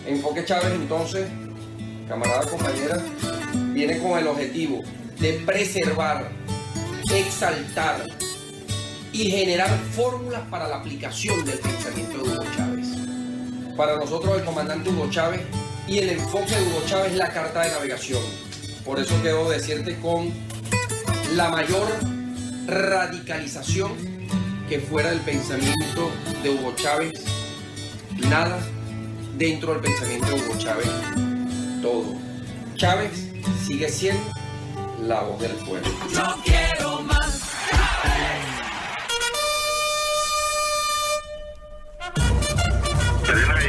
Enfoque Chávez, entonces, camarada, compañera, viene con el objetivo de preservar, exaltar y generar fórmulas para la aplicación del pensamiento de Hugo Chávez. Para nosotros, el comandante Hugo Chávez y el enfoque de Hugo Chávez es la carta de navegación. Por eso debo decirte con la mayor radicalización que fuera del pensamiento de Hugo Chávez, nada dentro del pensamiento de Hugo Chávez, todo. Chávez sigue siendo la voz del pueblo. No quiero más Chávez.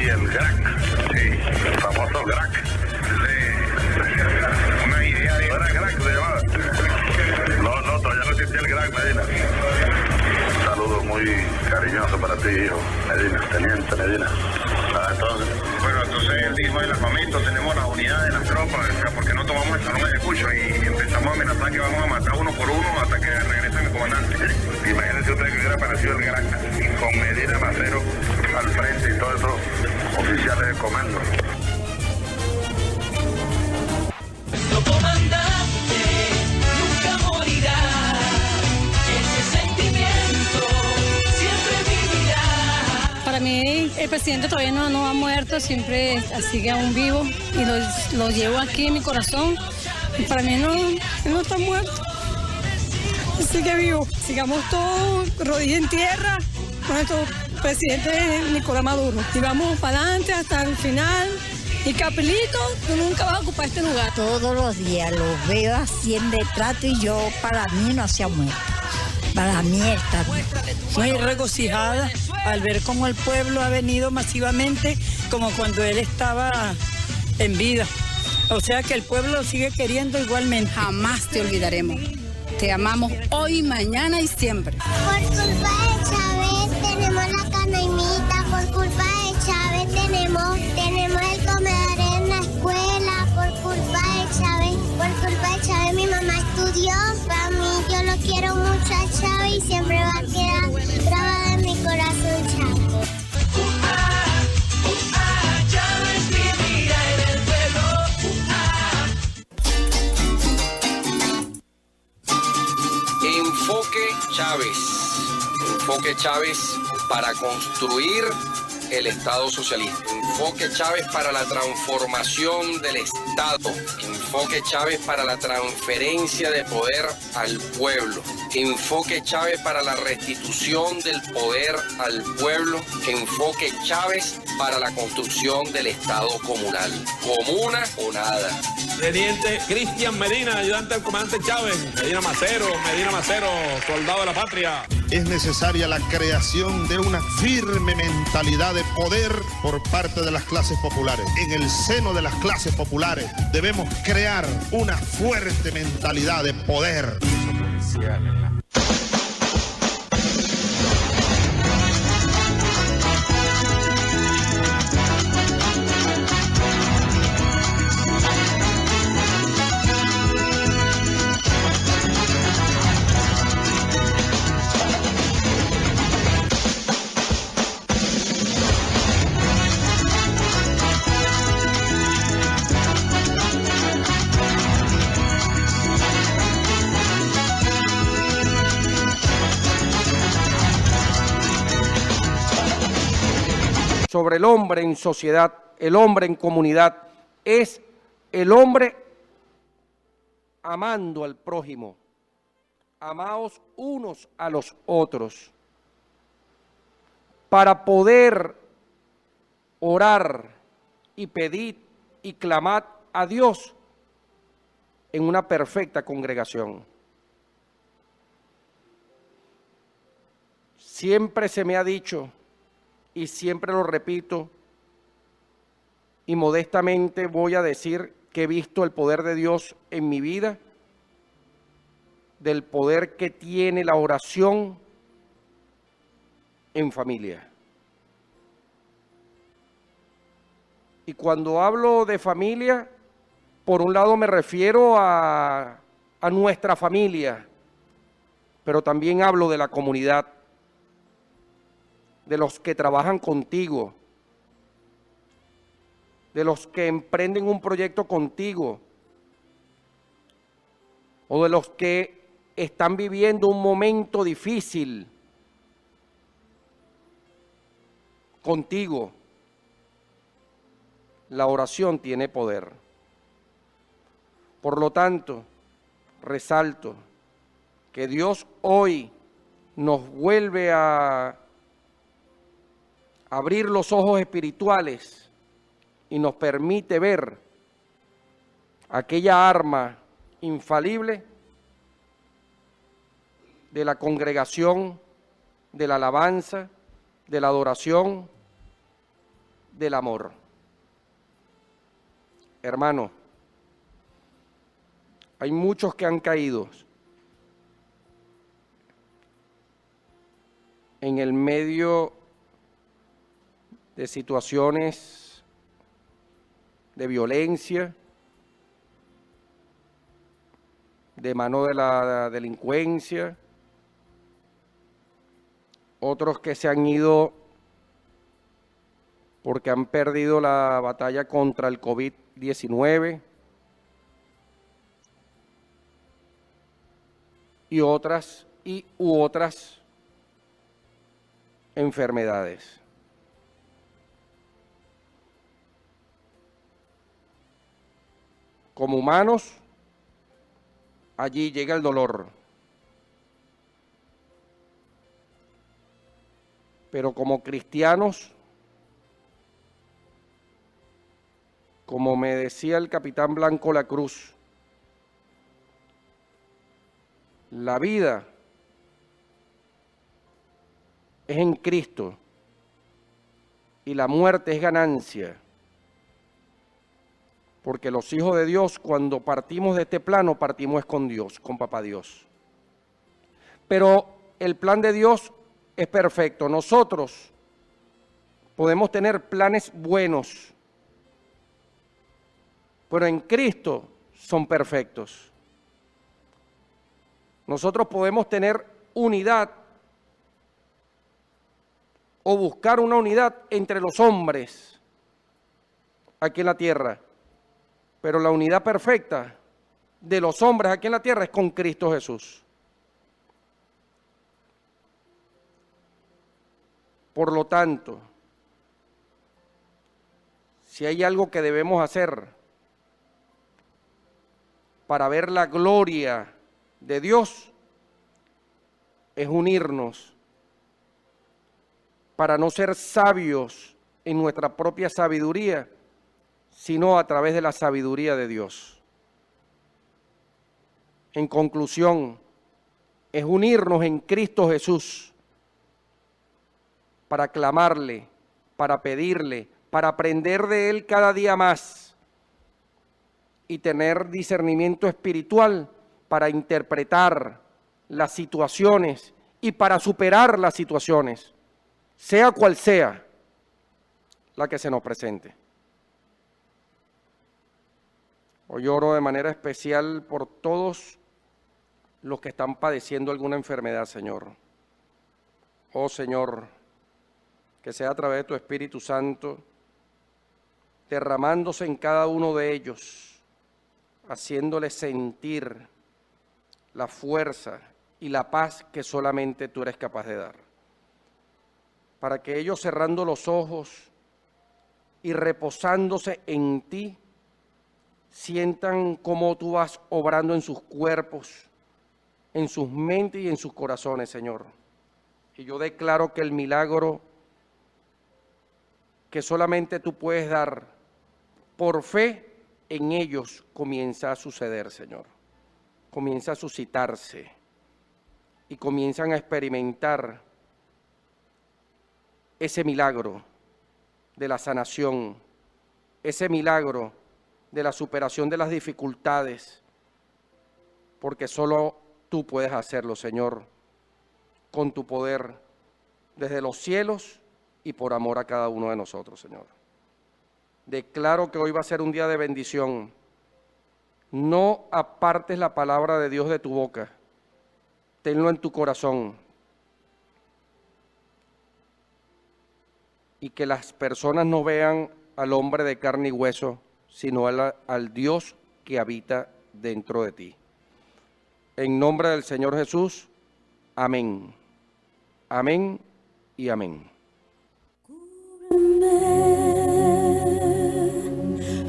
Y el crack, sí, el famoso crack. Sí. Una idea de... ¿Era crack se llamaba? No, todavía no existía el crack, Medina. Un saludo muy cariñoso para ti, hijo Medina, teniente Medina. Entonces, bueno, entonces el mismo del armamento, tenemos las unidades, las tropas, porque no tomamos el salón de escucho y empezamos a amenazar que vamos a matar uno por uno hasta que regrese mi comandante. Imagínense ustedes que hubiera aparecido el crack con Medina Macero al frente y todos esos oficiales de comando. Nuestro comandante nunca morirá. Ese sentimiento siempre vivirá. Para mí el presidente todavía no ha muerto, siempre sigue aún vivo y lo llevo aquí en mi corazón. Y para mí él no está muerto, sigue vivo. Sigamos todos rodillas en tierra con nuestro presidente Nicolás Maduro. Y vamos para adelante hasta el final. Y Capelito, tú nunca vas a ocupar este lugar. Todos los días los veo haciendo trato y yo, para mí no se ha muerto. Para mí está bien. Muy regocijada al ver cómo el pueblo ha venido masivamente, como cuando él estaba en vida. O sea que el pueblo lo sigue queriendo igualmente. Jamás te olvidaremos. Te amamos hoy, mañana y siempre. Por culpa de Chávez tenemos la canaimita, por culpa de Chávez tenemos el comedor en la escuela, por culpa de Chávez mi mamá estudió. Para mí yo lo quiero mucho a Chávez y siempre va a quedar grabado en mi corazón Chávez. Chávez vivirá en el pueblo. Enfoque Chávez. Enfoque Chávez para construir el Estado socialista. Enfoque Chávez para la transformación del Estado. Enfoque Chávez para la transferencia de poder al pueblo. Enfoque Chávez para la restitución del poder al pueblo. Enfoque Chávez para la construcción del Estado comunal. Comuna o nada. Teniente Cristian Medina, ayudante del comandante Chávez. Medina Macero, soldado de la patria. Es necesaria la creación de una firme mentalidad de poder por parte de las clases populares. En el seno de las clases populares debemos crear una fuerte mentalidad de poder. Sobre el hombre en sociedad, el hombre en comunidad, es el hombre amando al prójimo, amaos unos a los otros, para poder orar y pedir y clamar a Dios en una perfecta congregación. Siempre se me ha dicho, y siempre lo repito, y modestamente voy a decir que he visto el poder de Dios en mi vida, del poder que tiene la oración en familia. Y cuando hablo de familia, por un lado me refiero a nuestra familia, pero también hablo de la comunidad, de los que trabajan contigo, de los que emprenden un proyecto contigo, o de los que están viviendo un momento difícil contigo. La oración tiene poder. Por lo tanto, resalto que Dios hoy nos vuelve a abrir los ojos espirituales y nos permite ver aquella arma infalible de la congregación, de la alabanza, de la adoración, del amor. Hermano, hay muchos que han caído en el medio de situaciones de violencia, de mano de la delincuencia, otros que se han ido porque han perdido la batalla contra el COVID-19 y otras enfermedades. Como humanos, allí llega el dolor. Pero como cristianos, como me decía el capitán Blanco Lacruz, la vida es en Cristo y la muerte es ganancia. Porque los hijos de Dios, cuando partimos de este plano, partimos con Dios, con Papá Dios. Pero el plan de Dios es perfecto. Nosotros podemos tener planes buenos, pero en Cristo son perfectos. Nosotros podemos tener unidad o buscar una unidad entre los hombres aquí en la tierra, pero la unidad perfecta de los hombres aquí en la tierra es con Cristo Jesús. Por lo tanto, si hay algo que debemos hacer para ver la gloria de Dios, es unirnos para no ser sabios en nuestra propia sabiduría, sino a través de la sabiduría de Dios. En conclusión, es unirnos en Cristo Jesús para clamarle, para pedirle, para aprender de Él cada día más y tener discernimiento espiritual para interpretar las situaciones y para superar las situaciones, sea cual sea la que se nos presente. Hoy oro de manera especial por todos los que están padeciendo alguna enfermedad, Señor. Oh, Señor, que sea a través de tu Espíritu Santo, derramándose en cada uno de ellos, haciéndoles sentir la fuerza y la paz que solamente tú eres capaz de dar. Para que ellos, cerrando los ojos y reposándose en ti, sientan cómo tú vas obrando en sus cuerpos, en sus mentes y en sus corazones, Señor. Y yo declaro que el milagro que solamente tú puedes dar por fe en ellos comienza a suceder, Señor. Comienza a suscitarse y comienzan a experimentar ese milagro de la sanación, ese milagro de la superación de las dificultades, porque solo tú puedes hacerlo, Señor, con tu poder desde los cielos y por amor a cada uno de nosotros, Señor. Declaro que hoy va a ser un día de bendición. No apartes la palabra de Dios de tu boca, tenlo en tu corazón. Y que las personas no vean al hombre de carne y hueso, sino al Dios que habita dentro de ti. En nombre del Señor Jesús, amén. Amén y amén.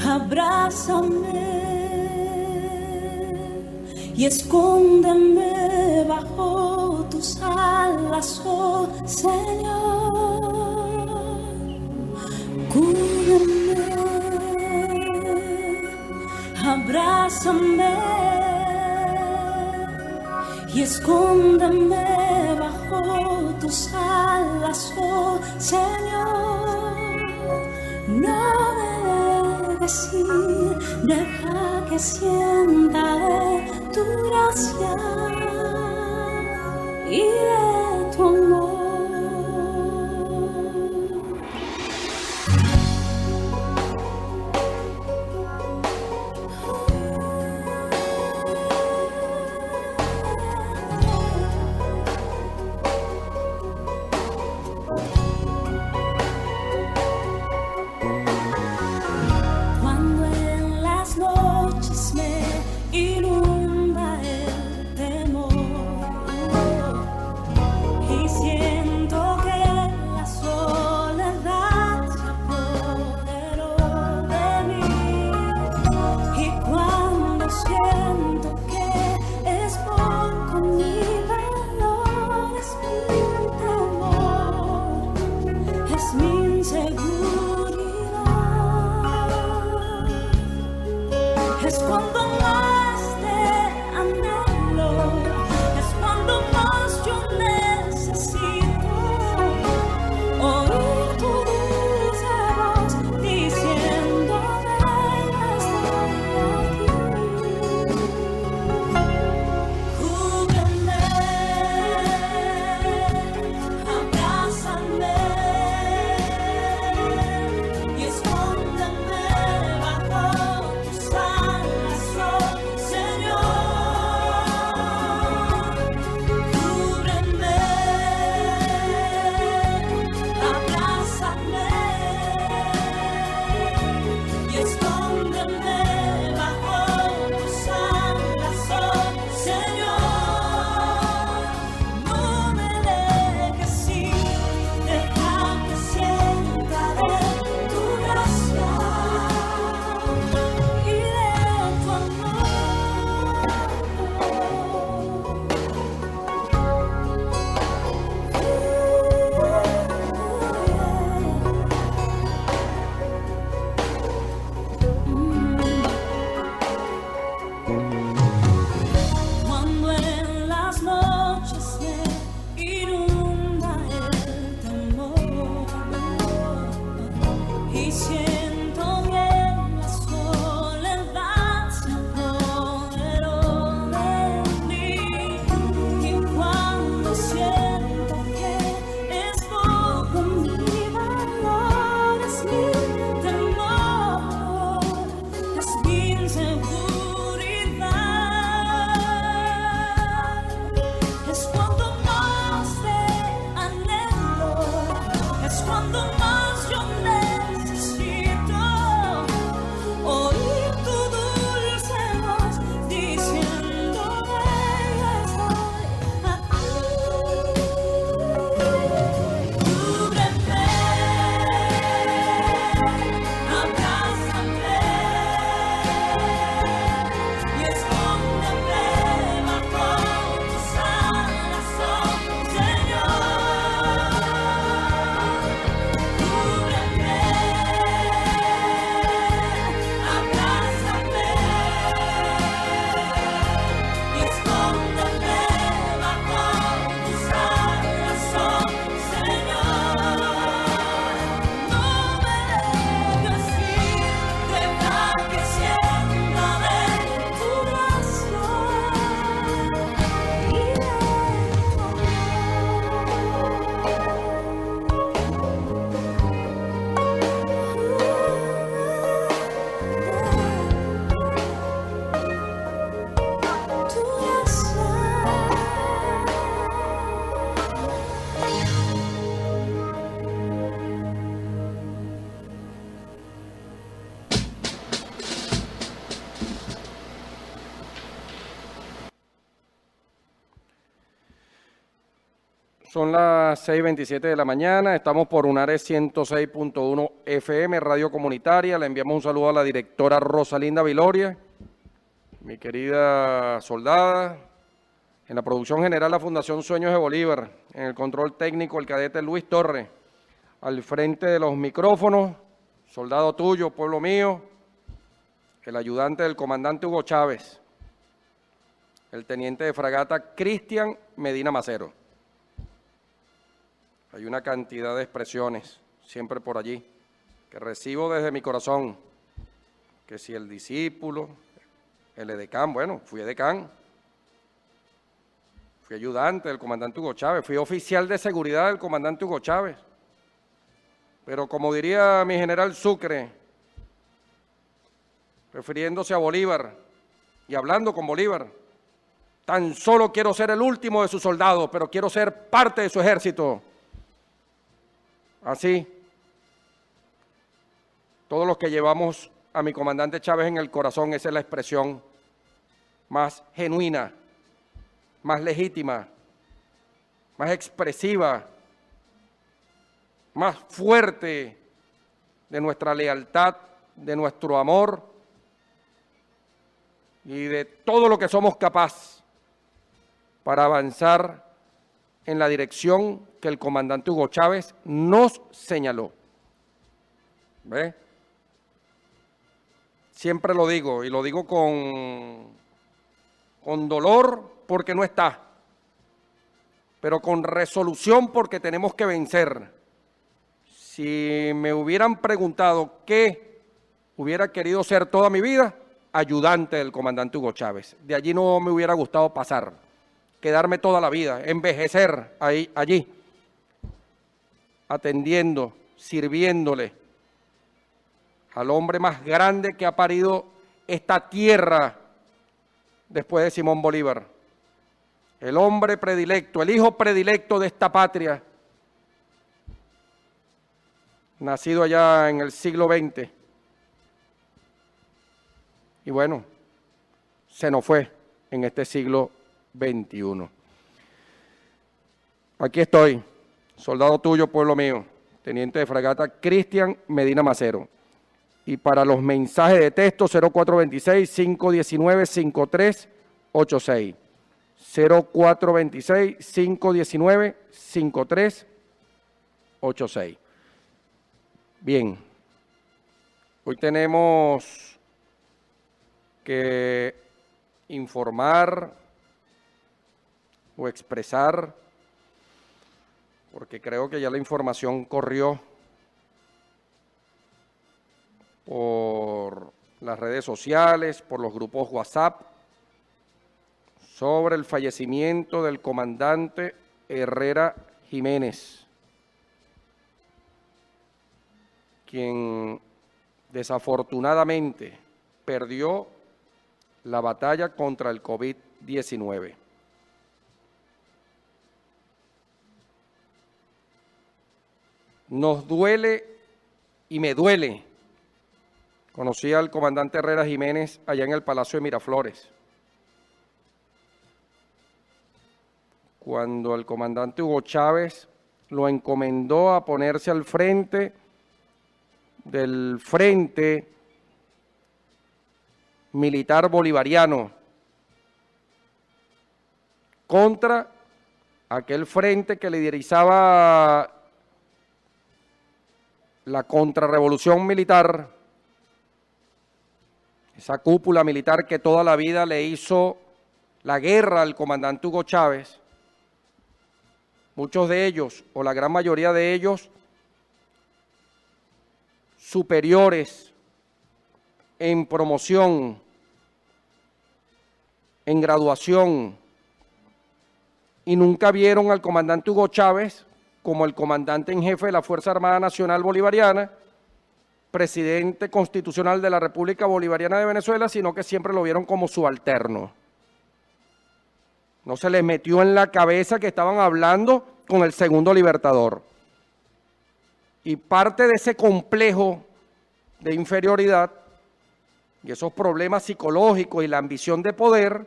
Abrázame y escóndeme bajo tus alas, oh Señor. Cúbreme, abrázame y escóndeme bajo tus alas, oh Señor. No me dejes ir, deja que sienta de tu gracia y de tu amor. Son las 6:27 de la mañana, estamos por Unares 106.1 FM, Radio Comunitaria. Le enviamos un saludo a la directora Rosalinda Viloria, mi querida soldada. En la producción general, la Fundación Sueños de Bolívar. En el control técnico, el cadete Luis Torres. Al frente de los micrófonos, soldado tuyo, pueblo mío, el ayudante del comandante Hugo Chávez, el teniente de fragata Cristian Medina Macero. Hay una cantidad de expresiones, siempre por allí, que recibo desde mi corazón, que si el discípulo, el edecán, bueno, fui edecán, fui ayudante del comandante Hugo Chávez, fui oficial de seguridad del comandante Hugo Chávez, pero como diría mi general Sucre, refiriéndose a Bolívar y hablando con Bolívar, tan solo quiero ser el último de sus soldados, pero quiero ser parte de su ejército. Así, todos los que llevamos a mi comandante Chávez en el corazón, esa es la expresión más genuina, más legítima, más expresiva, más fuerte de nuestra lealtad, de nuestro amor y de todo lo que somos capaces para avanzar en la dirección que el comandante Hugo Chávez nos señaló. ¿Ve? Siempre lo digo, y lo digo con dolor porque no está, pero con resolución porque tenemos que vencer. Si me hubieran preguntado qué hubiera querido ser toda mi vida, ayudante del comandante Hugo Chávez. De allí no me hubiera gustado pasar, quedarme toda la vida, envejecer allí, atendiendo, sirviéndole al hombre más grande que ha parido esta tierra después de Simón Bolívar. El hombre predilecto, el hijo predilecto de esta patria, nacido allá en el siglo XX. Y bueno, se nos fue en este siglo XXI. Aquí estoy, soldado tuyo, pueblo mío, teniente de fragata Cristian Medina Macero. Y para los mensajes de texto, 0426-519-5386. 0426-519-5386. Bien, hoy tenemos que informar o expresar, porque creo que ya la información corrió por las redes sociales, por los grupos WhatsApp, sobre el fallecimiento del comandante Herrera Jiménez, quien desafortunadamente perdió la batalla contra el COVID-19. Nos duele y me duele. Conocí al comandante Herrera Jiménez allá en el Palacio de Miraflores. Cuando el comandante Hugo Chávez lo encomendó a ponerse al frente del Frente Militar Bolivariano contra aquel frente que liderizaba la contrarrevolución militar, esa cúpula militar que toda la vida le hizo la guerra al comandante Hugo Chávez. Muchos de ellos, o la gran mayoría de ellos, superiores en promoción, en graduación, y nunca vieron al comandante Hugo Chávez como el comandante en jefe de la Fuerza Armada Nacional Bolivariana, presidente constitucional de la República Bolivariana de Venezuela, sino que siempre lo vieron como subalterno. No se les metió en la cabeza que estaban hablando con el segundo libertador. Y parte de ese complejo de inferioridad y esos problemas psicológicos y la ambición de poder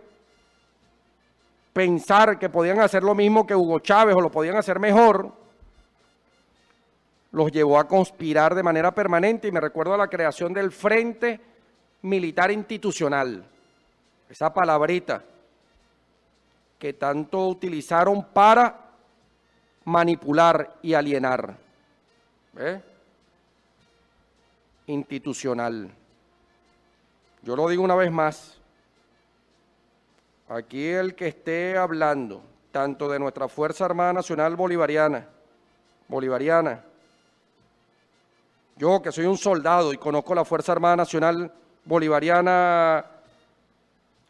pensar que podían hacer lo mismo que Hugo Chávez o lo podían hacer mejor, los llevó a conspirar de manera permanente, y me recuerdo a la creación del Frente Militar Institucional, esa palabrita que tanto utilizaron para manipular y alienar. ¿Ve? Institucional. Yo lo digo una vez más, aquí el que esté hablando tanto de nuestra Fuerza Armada Nacional Bolivariana, yo que soy un soldado y conozco la Fuerza Armada Nacional Bolivariana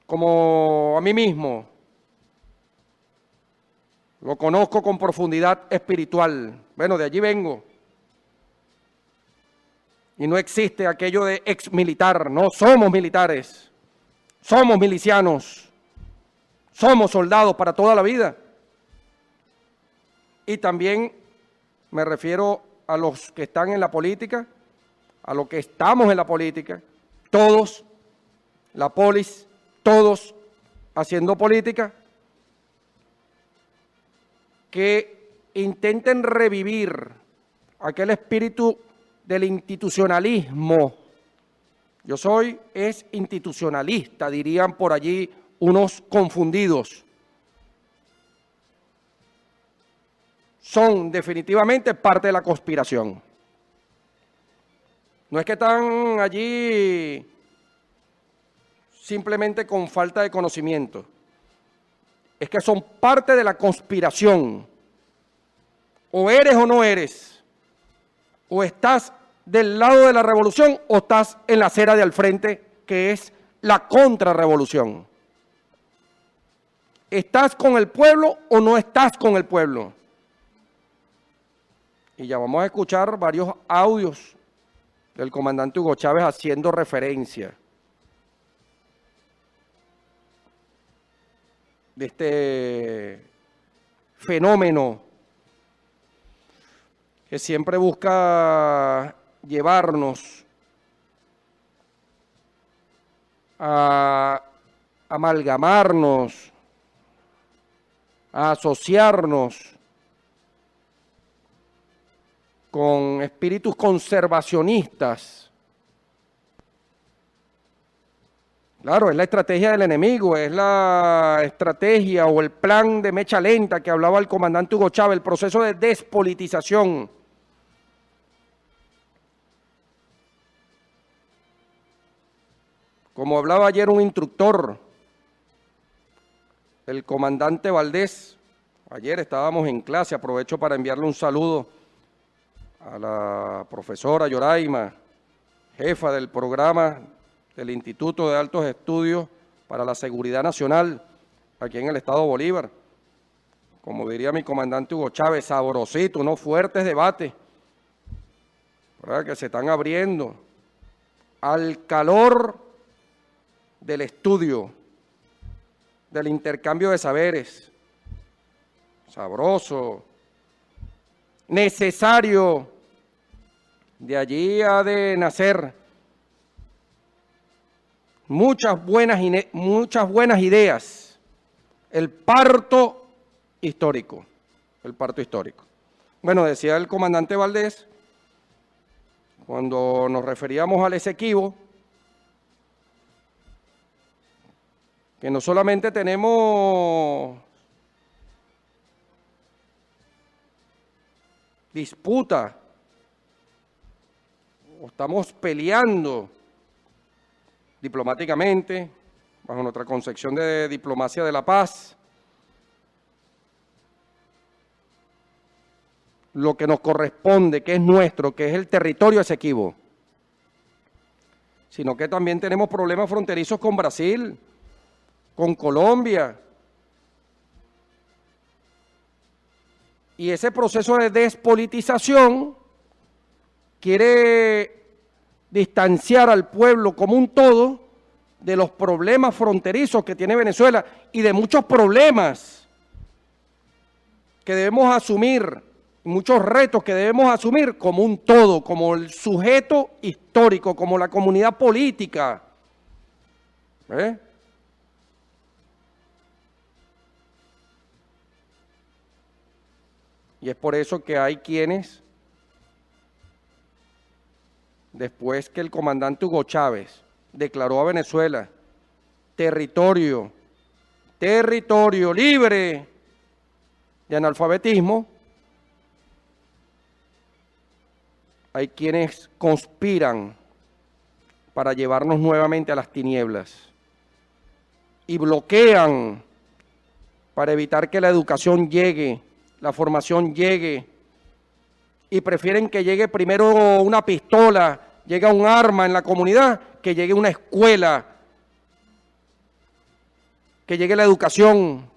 como a mí mismo, lo conozco con profundidad espiritual. Bueno, de allí vengo. Y no existe aquello de ex militar, no somos militares, somos milicianos, somos soldados para toda la vida. Y también me refiero a los que están en la política, a los que estamos en la política, todos, la polis, todos haciendo política, que intenten revivir aquel espíritu del institucionalismo. Yo soy institucionalista, dirían por allí unos confundidos. Son definitivamente parte de la conspiración. No es que están allí simplemente con falta de conocimiento. Es que son parte de la conspiración. O eres o no eres. O estás del lado de la revolución o estás en la acera de al frente, que es la contrarrevolución. ¿Estás con el pueblo o no estás con el pueblo? Y ya vamos a escuchar varios audios del comandante Hugo Chávez haciendo referencia de este fenómeno que siempre busca llevarnos a amalgamarnos, a asociarnos con espíritus conservacionistas. Claro, es la estrategia del enemigo, es la estrategia o el plan de mecha lenta que hablaba el comandante Hugo Chávez, el proceso de despolitización. Como hablaba ayer un instructor, el comandante Valdés, ayer estábamos en clase, aprovecho para enviarle un saludo a la profesora Yoraima, jefa del programa del Instituto de Altos Estudios para la Seguridad Nacional, aquí en el Estado Bolívar. Como diría mi comandante Hugo Chávez, sabrosito, unos fuertes debates, ¿verdad?, que se están abriendo al calor del estudio, del intercambio de saberes, sabroso, necesario. De allí ha de nacer muchas buenas ideas, el parto histórico, Bueno, decía el comandante Valdés, cuando nos referíamos al Esequibo, que no solamente tenemos disputa, o estamos peleando diplomáticamente, bajo nuestra concepción de diplomacia de la paz, lo que nos corresponde, que es nuestro, que es el territorio Esequibo, sino que también tenemos problemas fronterizos con Brasil, con Colombia. Y ese proceso de despolitización quiere distanciar al pueblo como un todo de los problemas fronterizos que tiene Venezuela y de muchos problemas que debemos asumir, muchos retos que debemos asumir como un todo, como el sujeto histórico, como la comunidad política. Y es por eso que hay quienes, después que el comandante Hugo Chávez declaró a Venezuela territorio libre de analfabetismo, hay quienes conspiran para llevarnos nuevamente a las tinieblas y bloquean para evitar que la educación llegue, la formación llegue, y prefieren que llegue primero una pistola, llegue un arma en la comunidad, que llegue una escuela, que llegue la educación,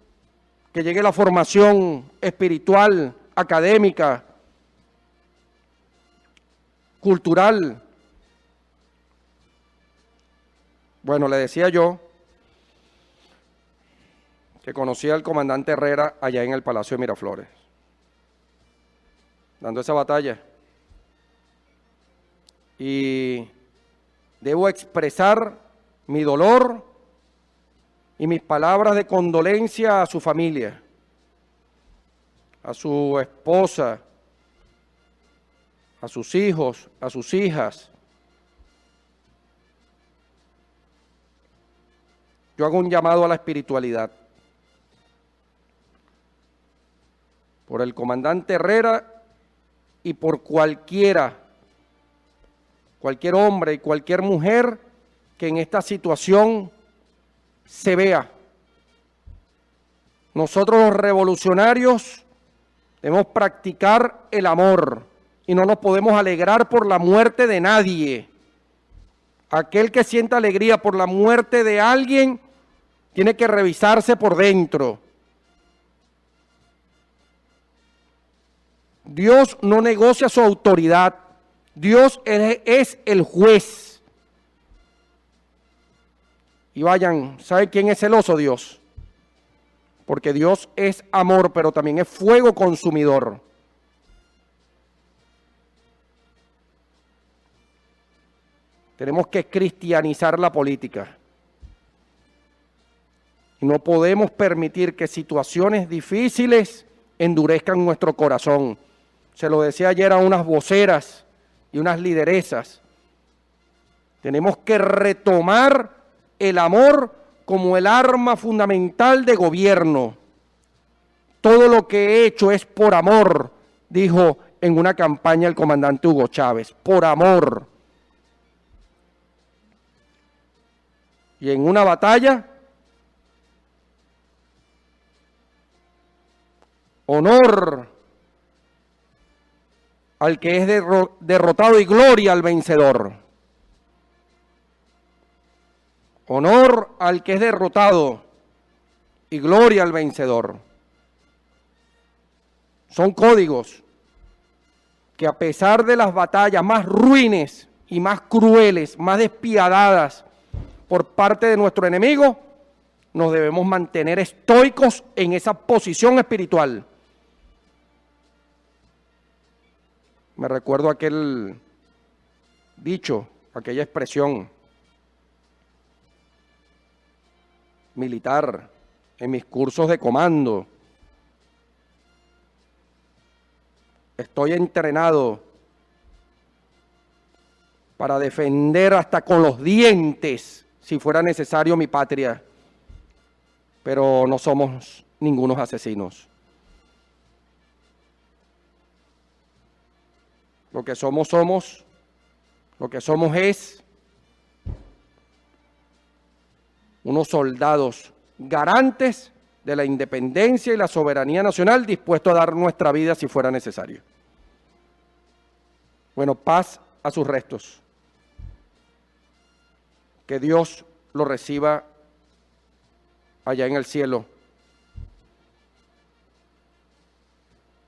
que llegue la formación espiritual, académica, cultural. Bueno, le decía yo que conocía al comandante Herrera allá en el Palacio de Miraflores, dando esa batalla. Y debo expresar mi dolor y mis palabras de condolencia a su familia, a su esposa, a sus hijos, a sus hijas. Yo hago un llamado a la espiritualidad. Por el comandante Herrera y por cualquier hombre y cualquier mujer que en esta situación se vea. Nosotros los revolucionarios debemos practicar el amor y no nos podemos alegrar por la muerte de nadie. Aquel que sienta alegría por la muerte de alguien tiene que revisarse por dentro. Dios no negocia su autoridad. Dios es el juez. Y vayan, ¿sabe quién es celoso? Dios. Porque Dios es amor, pero también es fuego consumidor. Tenemos que cristianizar la política. Y no podemos permitir que situaciones difíciles endurezcan nuestro corazón. Se lo decía ayer a unas voceras y unas lideresas. Tenemos que retomar el amor como el arma fundamental de gobierno. Todo lo que he hecho es por amor, dijo en una campaña el comandante Hugo Chávez, por amor. Y en una batalla, honor al que es derrotado y gloria al vencedor. Honor al que es derrotado y gloria al vencedor. Son códigos que a pesar de las batallas más ruines y más crueles, más despiadadas por parte de nuestro enemigo, nos debemos mantener estoicos en esa posición espiritual. Me recuerdo aquel dicho, aquella expresión militar en mis cursos de comando. Estoy entrenado para defender hasta con los dientes, si fuera necesario, mi patria. Pero no somos ningunos asesinos. Lo que somos es unos soldados garantes de la independencia y la soberanía nacional, dispuestos a dar nuestra vida si fuera necesario. Bueno, paz a sus restos. Que Dios lo reciba allá en el cielo.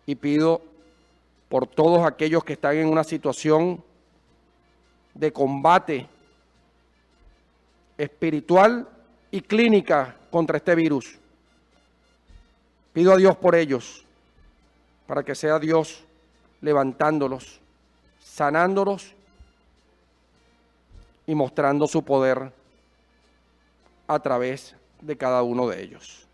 Y pido por todos aquellos que están en una situación de combate espiritual y clínica contra este virus. Pido a Dios por ellos, para que sea Dios levantándolos, sanándolos y mostrando su poder a través de cada uno de ellos.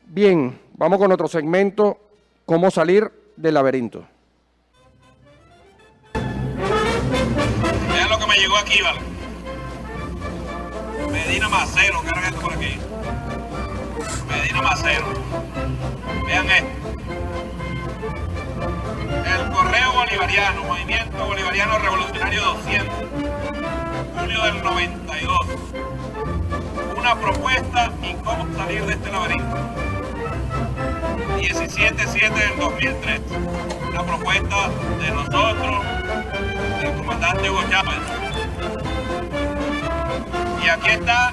Bien, vamos con otro segmento cómo salir del laberinto. Vean lo que me llegó aquí, ¿vale? Medina Macero, carga esto por aquí. Medina Macero. Vean esto. El Correo Bolivariano, Movimiento Bolivariano Revolucionario 200, julio del 92. Una propuesta y cómo salir de este laberinto. 17/7 del 2003. Una propuesta de nosotros, del comandante Hugo Chávez. Y aquí está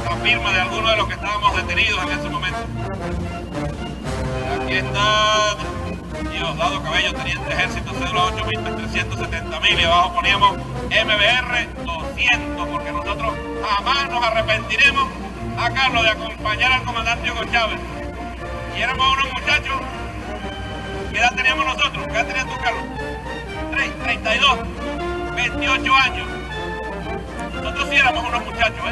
la firma de algunos de los que estábamos detenidos en ese momento. Aquí está Diosdado Cabello, teniente ejército, cédula 8.370.000, y abajo poníamos MBR 200, porque nosotros jamás nos arrepentiremos, a Carlos, de acompañar al comandante Hugo Chávez. Y éramos unos muchachos. ¿Qué edad teníamos nosotros? ¿Qué edad tenías tú, Carlos? 32, 28 años. Nosotros sí éramos unos muchachos,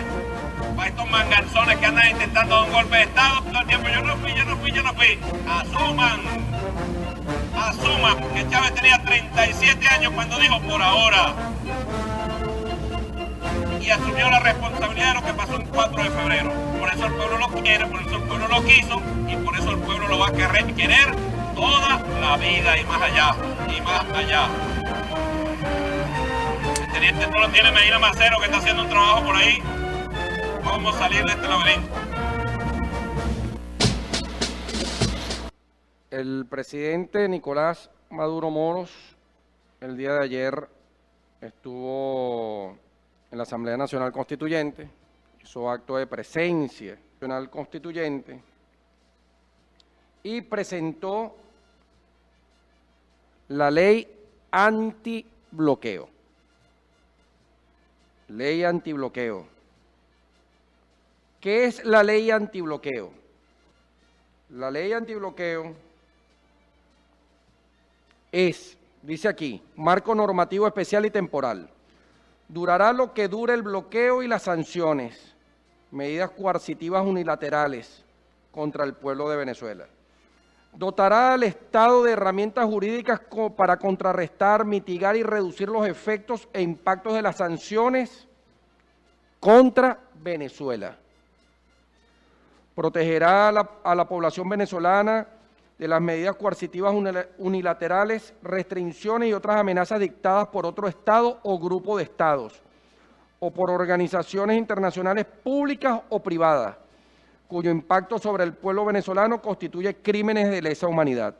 Para estos manganzones que andan intentando dar un golpe de Estado todo el tiempo. Yo no fui. Asuman que Chávez tenía 37 años cuando dijo por ahora. Y asumió la responsabilidad de lo que pasó el 4 de febrero. Por eso el pueblo lo quiere, por eso el pueblo lo quiso y por eso el pueblo lo va a querer toda la vida y más allá, El teniente no lo tiene Medina Macero, que está haciendo un trabajo por ahí. ¿Cómo salir de este laberinto? El presidente Nicolás Maduro Moros el día de ayer estuvo en la Asamblea Nacional Constituyente, hizo acto de presencia nacional constituyente y presentó la ley antibloqueo. Ley antibloqueo. ¿Qué es la ley antibloqueo? La ley antibloqueo es, dice aquí, marco normativo especial y temporal. Durará lo que dure el bloqueo y las sanciones, medidas coercitivas unilaterales contra el pueblo de Venezuela. Dotará al Estado de herramientas jurídicas para contrarrestar, mitigar y reducir los efectos e impactos de las sanciones contra Venezuela. Protegerá a la población venezolana de las medidas coercitivas unilaterales, restricciones y otras amenazas dictadas por otro Estado o grupo de Estados, o por organizaciones internacionales públicas o privadas, cuyo impacto sobre el pueblo venezolano constituye crímenes de lesa humanidad.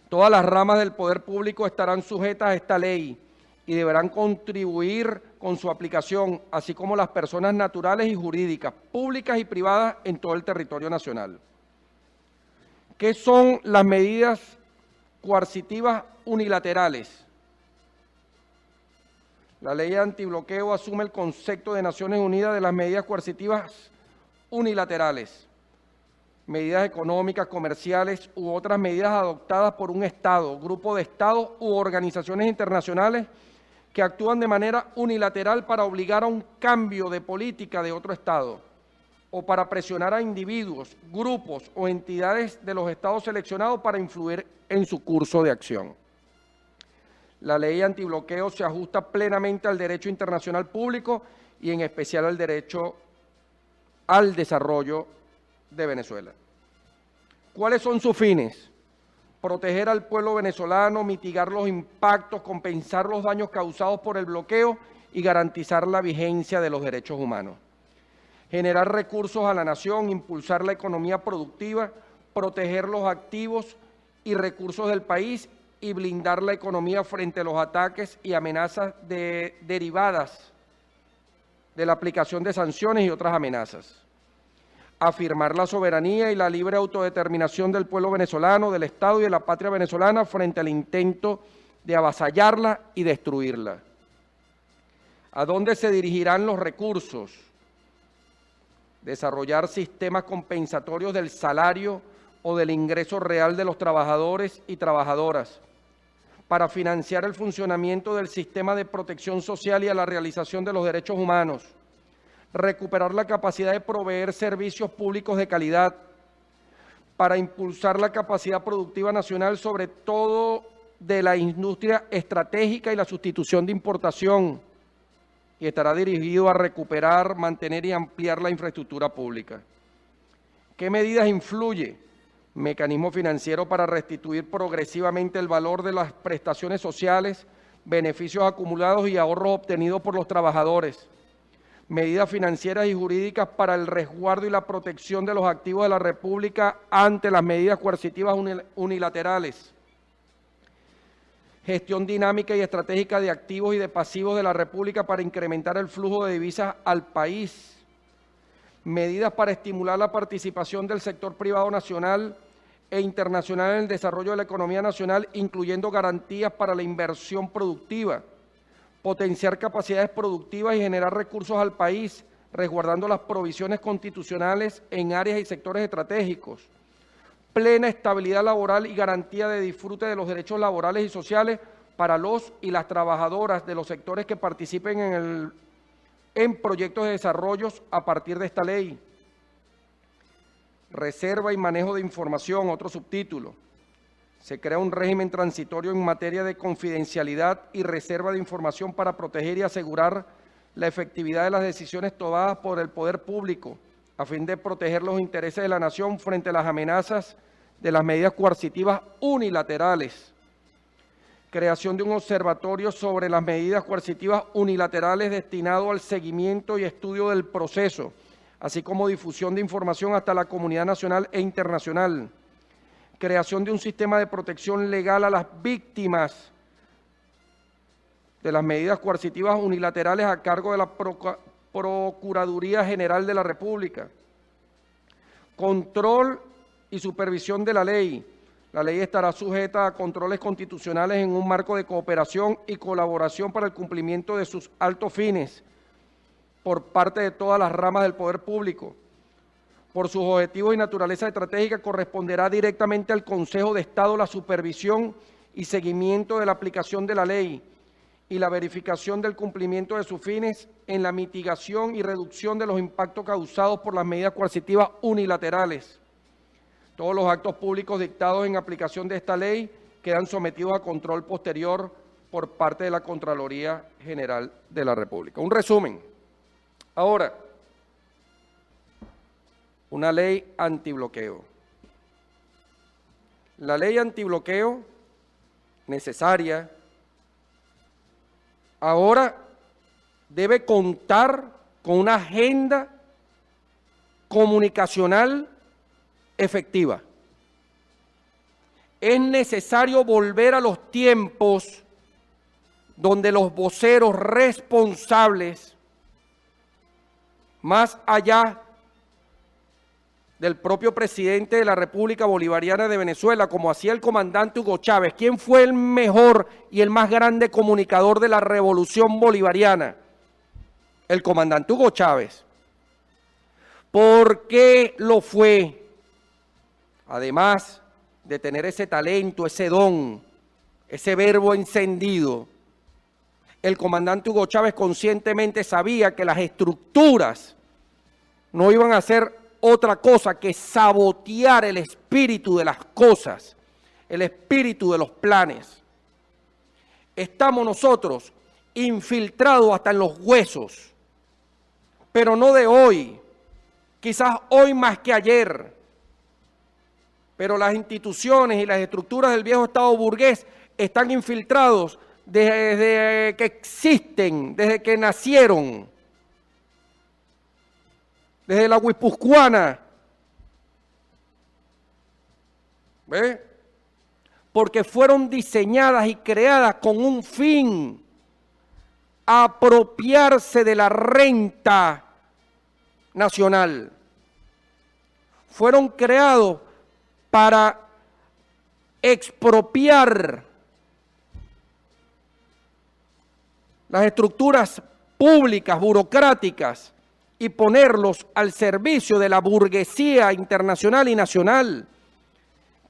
Todas las ramas del poder público estarán sujetas a esta ley y deberán contribuir con su aplicación, así como las personas naturales y jurídicas, públicas y privadas en todo el territorio nacional. ¿Qué son las medidas coercitivas unilaterales? La ley antibloqueo asume el concepto de Naciones Unidas de las medidas coercitivas unilaterales, medidas económicas, comerciales u otras medidas adoptadas por un Estado, grupo de Estados u organizaciones internacionales que actúan de manera unilateral para obligar a un cambio de política de otro Estado o para presionar a individuos, grupos o entidades de los Estados seleccionados para influir en su curso de acción. La ley antibloqueo se ajusta plenamente al derecho internacional público y en especial al derecho al desarrollo de Venezuela. ¿Cuáles son sus fines? Proteger al pueblo venezolano, mitigar los impactos, compensar los daños causados por el bloqueo y garantizar la vigencia de los derechos humanos. Generar recursos a la nación, impulsar la economía productiva, proteger los activos y recursos del país y blindar la economía frente a los ataques y amenazas derivadas de la aplicación de sanciones y otras amenazas. Afirmar la soberanía y la libre autodeterminación del pueblo venezolano, del Estado y de la patria venezolana frente al intento de avasallarla y destruirla. ¿A dónde se dirigirán los recursos? Desarrollar sistemas compensatorios del salario o del ingreso real de los trabajadores y trabajadoras para financiar el funcionamiento del sistema de protección social y a la realización de los derechos humanos. Recuperar la capacidad de proveer servicios públicos de calidad, para impulsar la capacidad productiva nacional, sobre todo de la industria estratégica y la sustitución de importación, y estará dirigido a recuperar, mantener y ampliar la infraestructura pública. ¿Qué medidas influye? Mecanismo financiero para restituir progresivamente el valor de las prestaciones sociales, beneficios acumulados y ahorros obtenidos por los trabajadores. Medidas financieras y jurídicas para el resguardo y la protección de los activos de la República ante las medidas coercitivas unilaterales. Gestión dinámica y estratégica de activos y de pasivos de la República para incrementar el flujo de divisas al país. Medidas para estimular la participación del sector privado nacional e internacional en el desarrollo de la economía nacional, incluyendo garantías para la inversión productiva. Potenciar capacidades productivas y generar recursos al país, resguardando las provisiones constitucionales en áreas y sectores estratégicos. Plena estabilidad laboral y garantía de disfrute de los derechos laborales y sociales para los y las trabajadoras de los sectores que participen en proyectos de desarrollo a partir de esta ley. Reserva y manejo de información, otro subtítulo. Se crea un régimen transitorio en materia de confidencialidad y reserva de información para proteger y asegurar la efectividad de las decisiones tomadas por el poder público, a fin de proteger los intereses de la nación frente a las amenazas de las medidas coercitivas unilaterales. Creación de un observatorio sobre las medidas coercitivas unilaterales destinado al seguimiento y estudio del proceso, así como difusión de información hasta la comunidad nacional e internacional. Creación de un sistema de protección legal a las víctimas de las medidas coercitivas unilaterales a cargo de la Procuraduría General de la República. Control y supervisión de la ley. La ley estará sujeta a controles constitucionales en un marco de cooperación y colaboración para el cumplimiento de sus altos fines por parte de todas las ramas del poder público. Por sus objetivos y naturaleza estratégica, corresponderá directamente al Consejo de Estado la supervisión y seguimiento de la aplicación de la ley y la verificación del cumplimiento de sus fines en la mitigación y reducción de los impactos causados por las medidas coercitivas unilaterales. Todos los actos públicos dictados en aplicación de esta ley quedan sometidos a control posterior por parte de la Contraloría General de la República. Un resumen. Ahora, una ley antibloqueo. La ley antibloqueo, necesaria, ahora debe contar con una agenda comunicacional efectiva. Es necesario volver a los tiempos donde los voceros responsables, más allá del propio presidente de la República Bolivariana de Venezuela, como hacía el comandante Hugo Chávez. ¿Quién fue el mejor y el más grande comunicador de la Revolución Bolivariana? El comandante Hugo Chávez. ¿Por qué lo fue? Además de tener ese talento, ese don, ese verbo encendido, el comandante Hugo Chávez conscientemente sabía que las estructuras no iban a ser otra cosa que sabotear el espíritu de las cosas, el espíritu de los planes. Estamos nosotros infiltrados hasta en los huesos, pero no de hoy, quizás hoy más que ayer, pero las instituciones y las estructuras del viejo Estado burgués están infiltrados desde que existen, desde que nacieron. Desde la guipuzcoana, ¿ve? Porque fueron diseñadas y creadas con un fin: apropiarse de la renta nacional. Fueron creados para expropiar las estructuras públicas, burocráticas, y ponerlos al servicio de la burguesía internacional y nacional.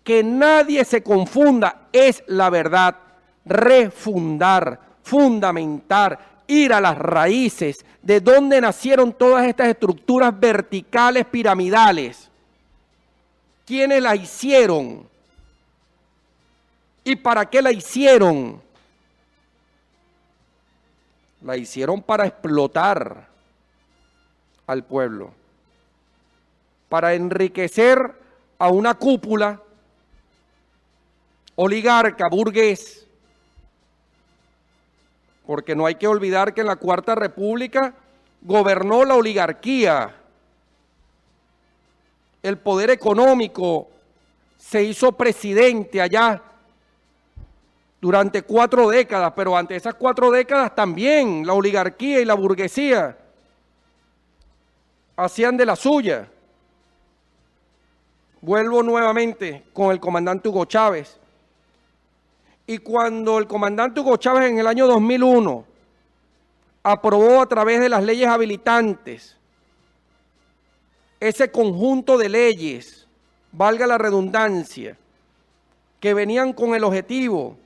Que nadie se confunda, es la verdad. Refundar, fundamentar, ir a las raíces de donde nacieron todas estas estructuras verticales piramidales. ¿Quiénes la hicieron? ¿Y para qué la hicieron? La hicieron para explotar al pueblo, para enriquecer a una cúpula oligarca, burgués, porque no hay que olvidar que en la Cuarta República gobernó la oligarquía, el poder económico se hizo presidente allá durante 4 décadas, pero ante esas 4 décadas también la oligarquía y la burguesía hacían de la suya. Vuelvo nuevamente con el comandante Hugo Chávez. Y cuando el comandante Hugo Chávez en el año 2001 aprobó a través de las leyes habilitantes ese conjunto de leyes, valga la redundancia, que venían con el objetivo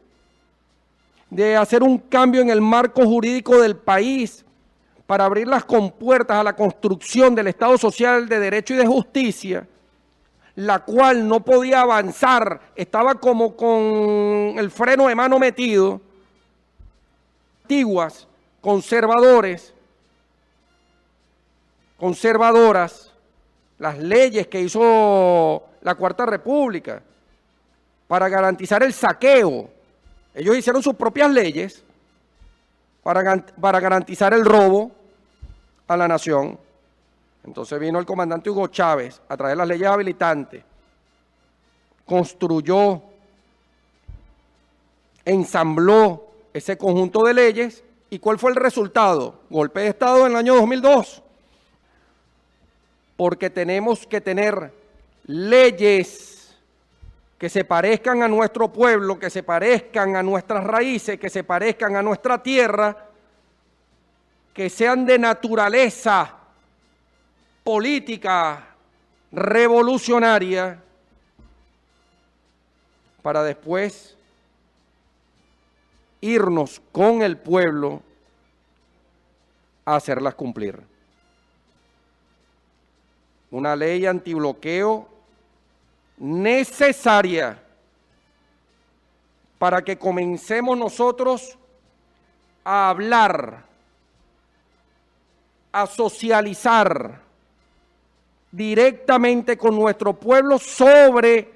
de hacer un cambio en el marco jurídico del país para abrir las compuertas a la construcción del Estado social de derecho y de justicia, la cual no podía avanzar, estaba como con el freno de mano metido, antiguas, conservadoras, las leyes que hizo la Cuarta República para garantizar el saqueo. Ellos hicieron sus propias leyes para garantizar el robo a la nación. Entonces vino el comandante Hugo Chávez a través de las leyes habilitantes, construyó, ensambló ese conjunto de leyes. ¿Y cuál fue el resultado? Golpe de Estado en el año 2002. Porque tenemos que tener leyes que se parezcan a nuestro pueblo, que se parezcan a nuestras raíces, que se parezcan a nuestra tierra, que sean de naturaleza política revolucionaria, para después irnos con el pueblo a hacerlas cumplir. Una ley antibloqueo necesaria para que comencemos nosotros a hablar, a socializar directamente con nuestro pueblo sobre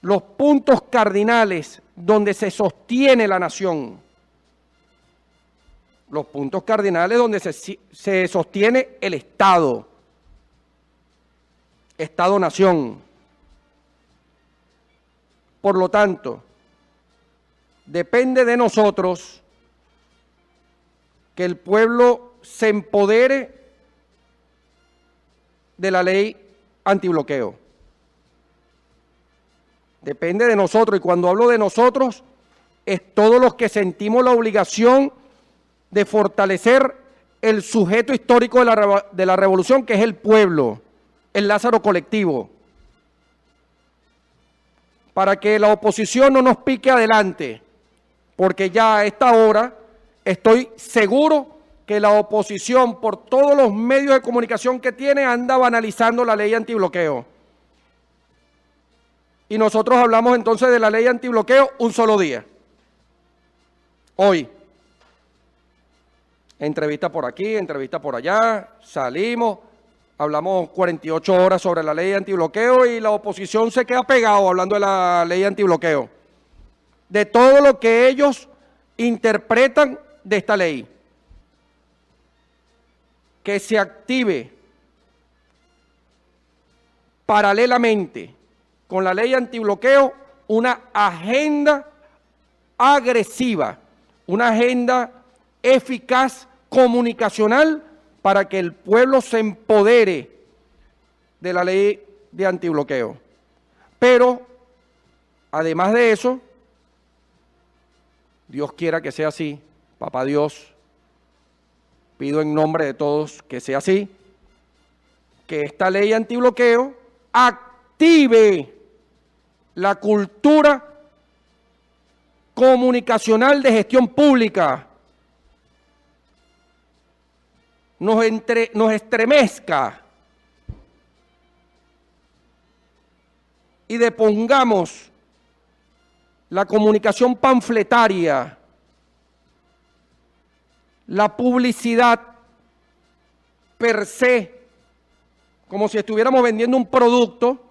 los puntos cardinales donde se sostiene la nación. Los puntos cardinales donde se sostiene el Estado. Estado-nación. Por lo tanto, depende de nosotros que el pueblo se empodere de la ley antibloqueo. Depende de nosotros, y cuando hablo de nosotros, es todos los que sentimos la obligación de fortalecer el sujeto histórico de la revolución, que es el pueblo, el Lázaro colectivo, para que la oposición no nos pique adelante, porque ya a esta hora estoy seguro que la oposición, por todos los medios de comunicación que tiene, anda banalizando la ley antibloqueo. Y nosotros hablamos entonces de la ley antibloqueo un solo día. Hoy. Entrevista por aquí, entrevista por allá, salimos, hablamos 48 horas sobre la ley antibloqueo y la oposición se queda pegado hablando de la ley antibloqueo. De todo lo que ellos interpretan de esta ley. Que se active paralelamente con la ley antibloqueo una agenda agresiva, una agenda eficaz comunicacional para que el pueblo se empodere de la ley de antibloqueo. Pero, además de eso, Dios quiera que sea así, Papá Dios, pido en nombre de todos que sea así, que esta ley antibloqueo active la cultura comunicacional de gestión pública, nos estremezca y depongamos la comunicación panfletaria, la publicidad per se, como si estuviéramos vendiendo un producto,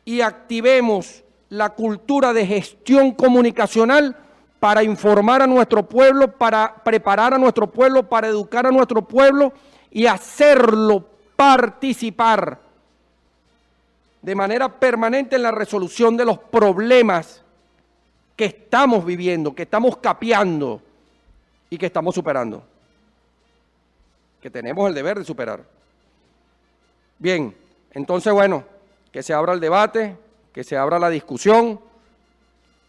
y activemos la cultura de gestión comunicacional para informar a nuestro pueblo, para preparar a nuestro pueblo, para educar a nuestro pueblo y hacerlo participar de manera permanente en la resolución de los problemas que estamos viviendo, que estamos capeando y que estamos superando, que tenemos el deber de superar. Bien, entonces bueno, que se abra el debate, que se abra la discusión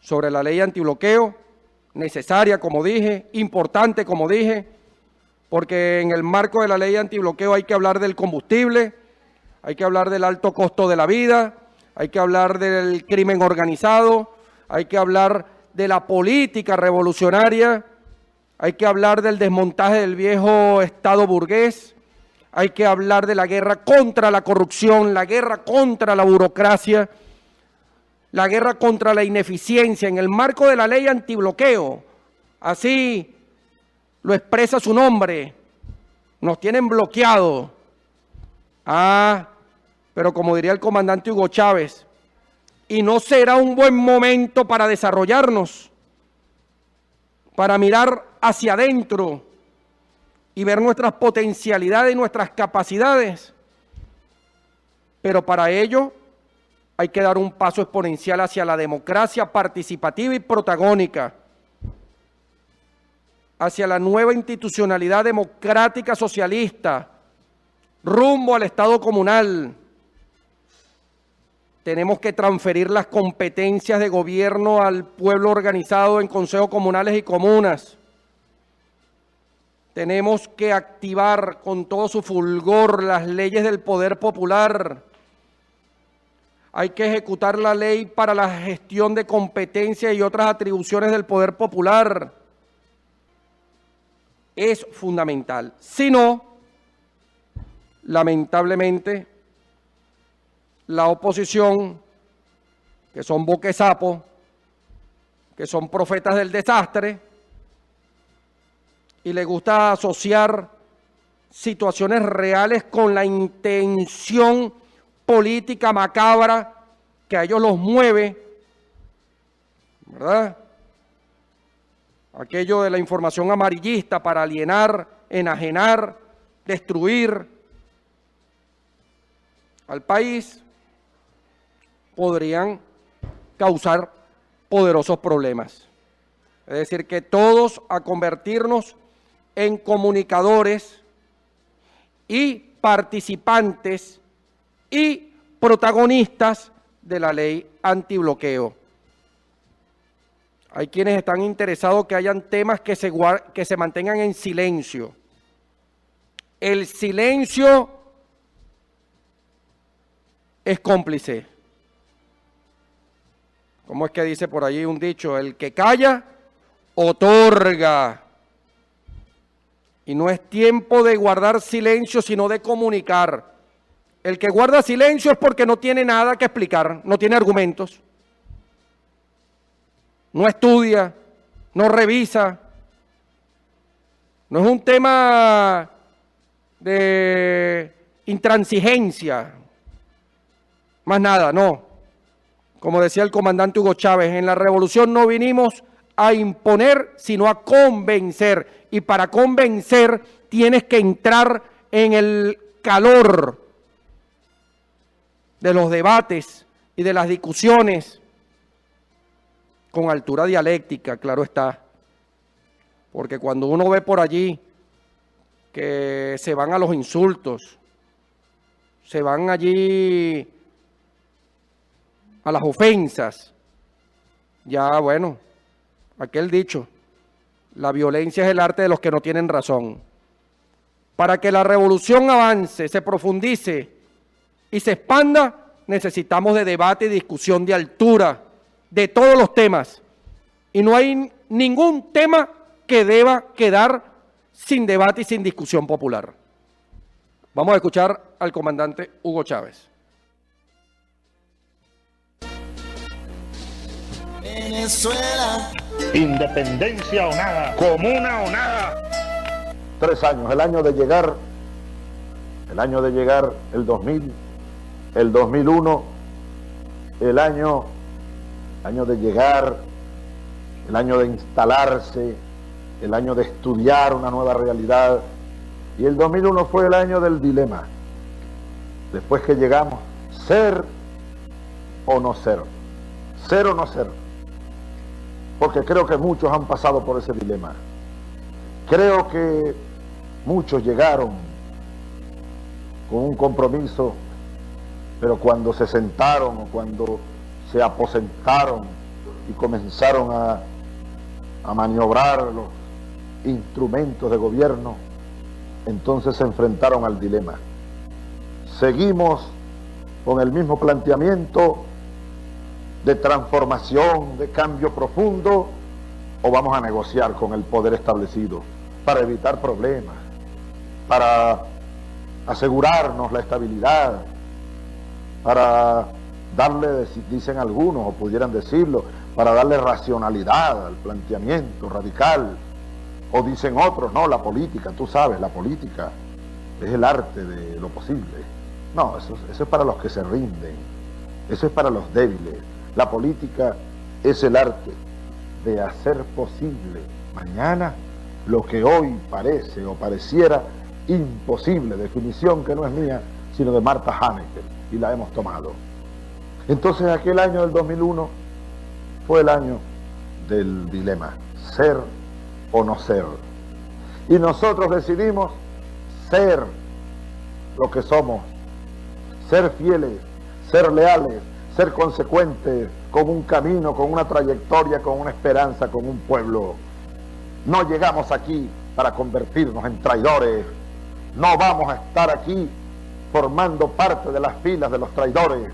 sobre la ley antibloqueo, necesaria, como dije, importante, como dije, porque en el marco de la ley antibloqueo hay que hablar del combustible, hay que hablar del alto costo de la vida, hay que hablar del crimen organizado, hay que hablar de la política revolucionaria, hay que hablar del desmontaje del viejo Estado burgués, hay que hablar de la guerra contra la corrupción, la guerra contra la burocracia, la guerra contra la ineficiencia en el marco de la ley antibloqueo. Así lo expresa su nombre. Nos tienen bloqueado. Pero como diría el comandante Hugo Chávez, y no será un buen momento para desarrollarnos, para mirar hacia adentro y ver nuestras potencialidades y nuestras capacidades. Pero para ello hay que dar un paso exponencial hacia la democracia participativa y protagónica, hacia la nueva institucionalidad democrática socialista, rumbo al Estado comunal. Tenemos que transferir las competencias de gobierno al pueblo organizado en consejos comunales y comunas. Tenemos que activar con todo su fulgor las leyes del poder popular. Hay que ejecutar la ley para la gestión de competencias y otras atribuciones del poder popular. Es fundamental. Si no, lamentablemente, la oposición, que son boquesapos, que son profetas del desastre, y les gusta asociar situaciones reales con la intención política macabra que a ellos los mueve, ¿verdad? Aquello de la información amarillista para alienar, enajenar, destruir al país, podrían causar poderosos problemas. Es decir, que todos a convertirnos en comunicadores y participantes y protagonistas de la ley antibloqueo. Hay quienes están interesados que hayan temas que se mantengan en silencio. El silencio es cómplice. ¿Cómo es que dice por allí un dicho? El que calla, otorga. Y no es tiempo de guardar silencio, sino de comunicar. El que guarda silencio es porque no tiene nada que explicar, no tiene argumentos. No estudia, no revisa. No es un tema de intransigencia. Más nada, no. Como decía el comandante Hugo Chávez, en la revolución no vinimos a imponer, sino a convencer. Y para convencer tienes que entrar en el calor de los debates y de las discusiones con altura dialéctica, claro está. Porque cuando uno ve por allí que se van a los insultos, se van allí a las ofensas, ya bueno, aquel dicho, la violencia es el arte de los que no tienen razón. Para que la revolución avance, se profundice y se expanda, necesitamos de debate y discusión de altura de todos los temas. Y no hay ningún tema que deba quedar sin debate y sin discusión popular. Vamos a escuchar al comandante Hugo Chávez. Venezuela. Independencia o nada, comuna o nada. 3 años, el año de llegar el 2000, el 2001, el año de llegar, el año de instalarse, el año de estudiar una nueva realidad. Y el 2001 fue el año del dilema. Después que llegamos, ser o no ser. Ser o no ser. Porque creo que muchos han pasado por ese dilema. Creo que muchos llegaron con un compromiso, pero cuando se sentaron o cuando se aposentaron y comenzaron a maniobrar los instrumentos de gobierno, entonces se enfrentaron al dilema. Seguimos con el mismo planteamiento de transformación, de cambio profundo, o vamos a negociar con el poder establecido para evitar problemas, para asegurarnos la estabilidad, para darle, dicen algunos, o pudieran decirlo, para darle racionalidad al planteamiento radical, o dicen otros, no, la política, tú sabes, la política es el arte de lo posible. No, eso es para los que se rinden, eso es para los débiles. La política es el arte de hacer posible mañana lo que hoy parece o pareciera imposible, definición que no es mía, sino de Marta Haneke, y la hemos tomado. Entonces aquel año del 2001 fue el año del dilema, ser o no ser. Y nosotros decidimos ser lo que somos, ser fieles, ser leales, ser consecuentes con un camino, con una trayectoria, con una esperanza, con un pueblo. No llegamos aquí para convertirnos en traidores. No vamos a estar aquí formando parte de las filas de los traidores.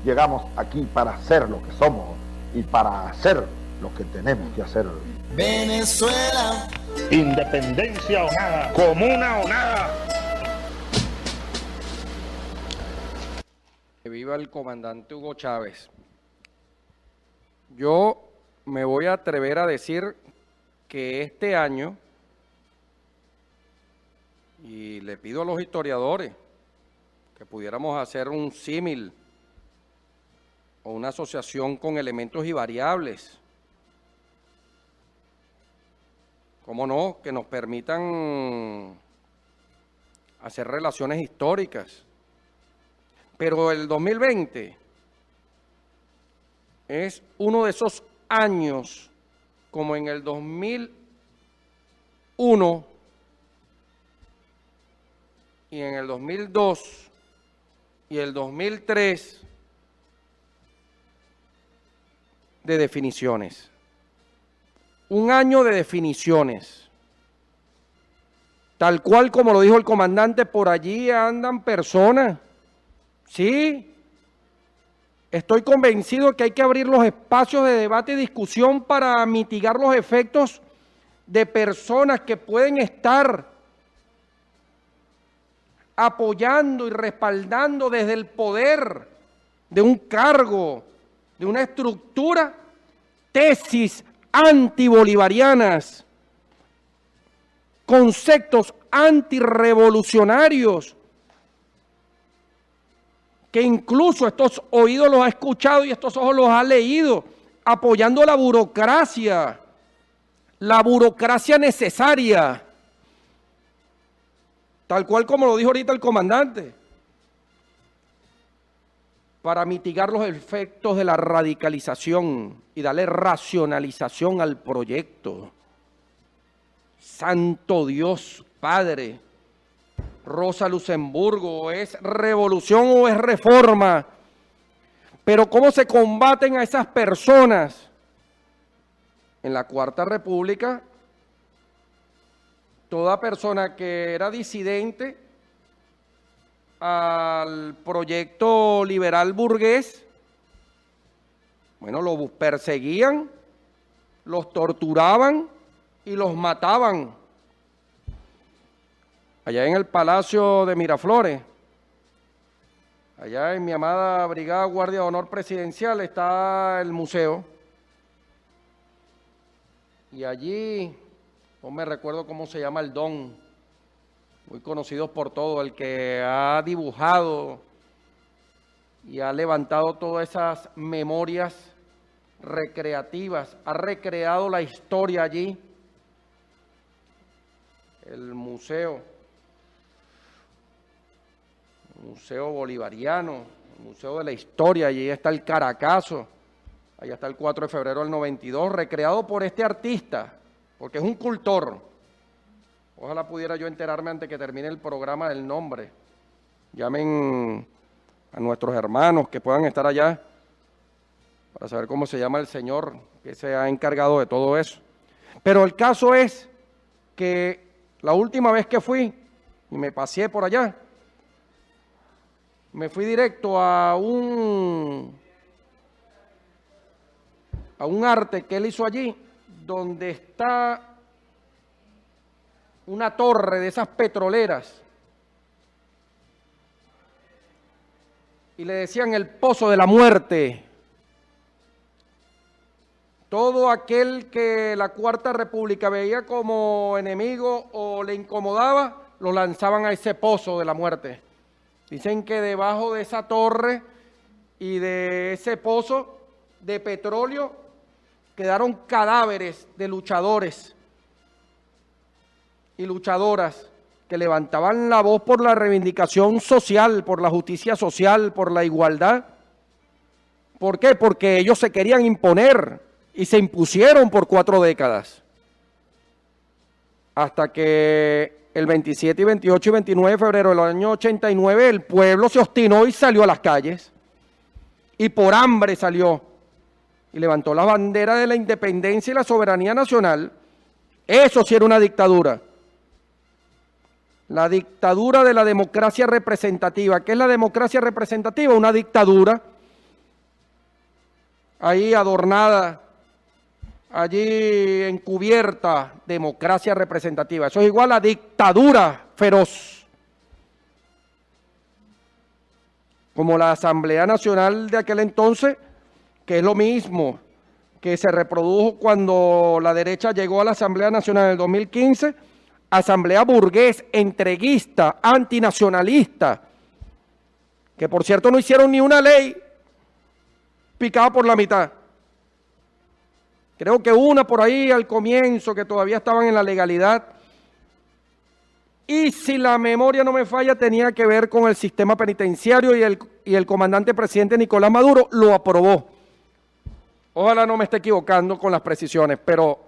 Llegamos aquí para ser lo que somos y para hacer lo que tenemos que hacer. Venezuela. Independencia o nada, comuna o nada. Que viva el comandante Hugo Chávez. Yo me voy a atrever a decir que este año, y le pido a los historiadores que pudiéramos hacer un símil o una asociación con elementos y variables, ¿cómo no?, que nos permitan hacer relaciones históricas. Pero el 2020 es uno de esos años, como en el 2001 y en el 2002 y el 2003, de definiciones. Un año de definiciones. Tal cual como lo dijo el comandante, por allí andan personas. Sí, estoy convencido que hay que abrir los espacios de debate y discusión para mitigar los efectos de personas que pueden estar apoyando y respaldando desde el poder de un cargo, de una estructura, tesis antibolivarianas, conceptos antirrevolucionarios, que incluso estos oídos los ha escuchado y estos ojos los ha leído, apoyando la burocracia necesaria, tal cual como lo dijo ahorita el comandante, para mitigar los efectos de la radicalización y darle racionalización al proyecto. Santo Dios, Padre. Rosa Luxemburgo, ¿es revolución o es reforma? Pero ¿cómo se combaten a esas personas? En la Cuarta República, toda persona que era disidente al proyecto liberal burgués, bueno, los perseguían, los torturaban y los mataban. Allá en el Palacio de Miraflores, allá en mi amada Brigada Guardia de Honor Presidencial, está el museo. Y allí, no me recuerdo cómo se llama el don, muy conocido por todo, el que ha dibujado y ha levantado todas esas memorias recreativas, ha recreado la historia allí, el museo bolivariano, el museo de la historia, allí está el Caracazo, allá está el 4 de febrero del 92, recreado por este artista, porque es un cultor. Ojalá pudiera yo enterarme antes que termine el programa del nombre. Llamen a nuestros hermanos que puedan estar allá para saber cómo se llama el señor que se ha encargado de todo eso. Pero el caso es que la última vez que fui y me paseé por allá, me fui directo a un arte que él hizo allí, donde está una torre de esas petroleras, y le decían el pozo de la muerte. Todo aquel que la Cuarta República veía como enemigo o le incomodaba, lo lanzaban a ese pozo de la muerte. Dicen que debajo de esa torre y de ese pozo de petróleo quedaron cadáveres de luchadores y luchadoras que levantaban la voz por la reivindicación social, por la justicia social, por la igualdad. ¿Por qué? Porque ellos se querían imponer y se impusieron por 4 décadas. Hasta que el 27 y 28 y 29 de febrero del año 89 el pueblo se obstinó y salió a las calles. Y por hambre salió. Y levantó la bandera de la independencia y la soberanía nacional. Eso sí era una dictadura. La dictadura de la democracia representativa. ¿Qué es la democracia representativa? Una dictadura ahí adornada, allí encubierta, democracia representativa. Eso es igual a dictadura feroz. Como la Asamblea Nacional de aquel entonces, que es lo mismo que se reprodujo cuando la derecha llegó a la Asamblea Nacional en el 2015, asamblea burgués, entreguista, antinacionalista, que por cierto no hicieron ni una ley picada por la mitad. Creo que una por ahí al comienzo, que todavía estaban en la legalidad. Y si la memoria no me falla, tenía que ver con el sistema penitenciario y el comandante presidente Nicolás Maduro lo aprobó. Ojalá no me esté equivocando con las precisiones, pero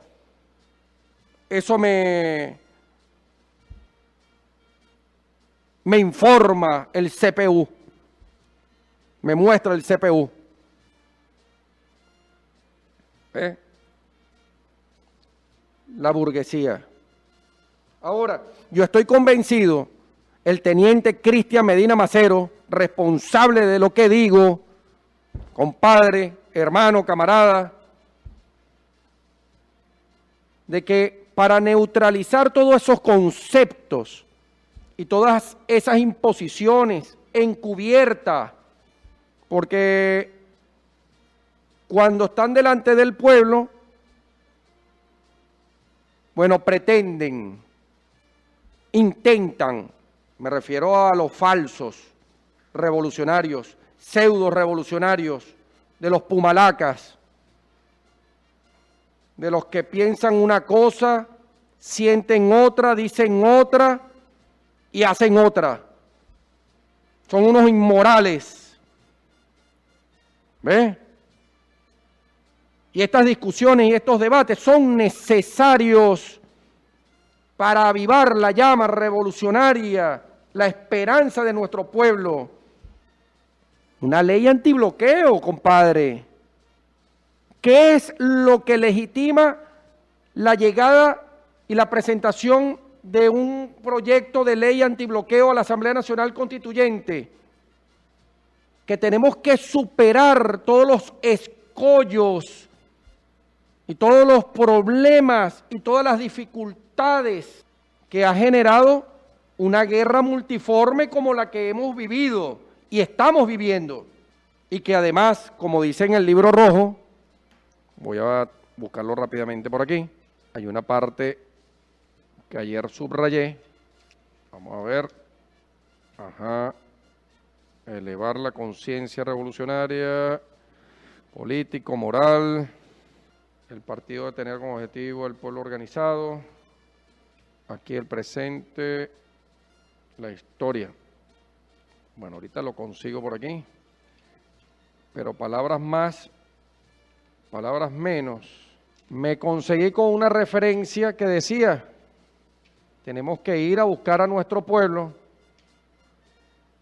eso me informa el CPU, me muestra el CPU. La burguesía. Ahora, yo estoy convencido, el teniente Cristian Medina Macero, responsable de lo que digo, compadre, hermano, camarada, de que para neutralizar todos esos conceptos y todas esas imposiciones encubiertas, porque cuando están delante del pueblo, bueno, pretenden, intentan, me refiero a los falsos revolucionarios, pseudo revolucionarios, de los pumalacas, de los que piensan una cosa, sienten otra, dicen otra y hacen otra. Son unos inmorales. ¿Ves? Y estas discusiones y estos debates son necesarios para avivar la llama revolucionaria, la esperanza de nuestro pueblo. Una ley antibloqueo, compadre. ¿Qué es lo que legitima la llegada y la presentación de un proyecto de ley antibloqueo a la Asamblea Nacional Constituyente? Que tenemos que superar todos los escollos y todos los problemas y todas las dificultades que ha generado una guerra multiforme como la que hemos vivido y estamos viviendo. Y que además, como dice en el libro rojo, voy a buscarlo rápidamente por aquí, hay una parte que ayer subrayé. Vamos a ver. Ajá. Elevar la conciencia revolucionaria, político, moral. El partido de tener como objetivo el pueblo organizado. Aquí el presente, la historia. Bueno, ahorita lo consigo por aquí. Pero palabras más, palabras menos. Me conseguí con una referencia que decía, tenemos que ir a buscar a nuestro pueblo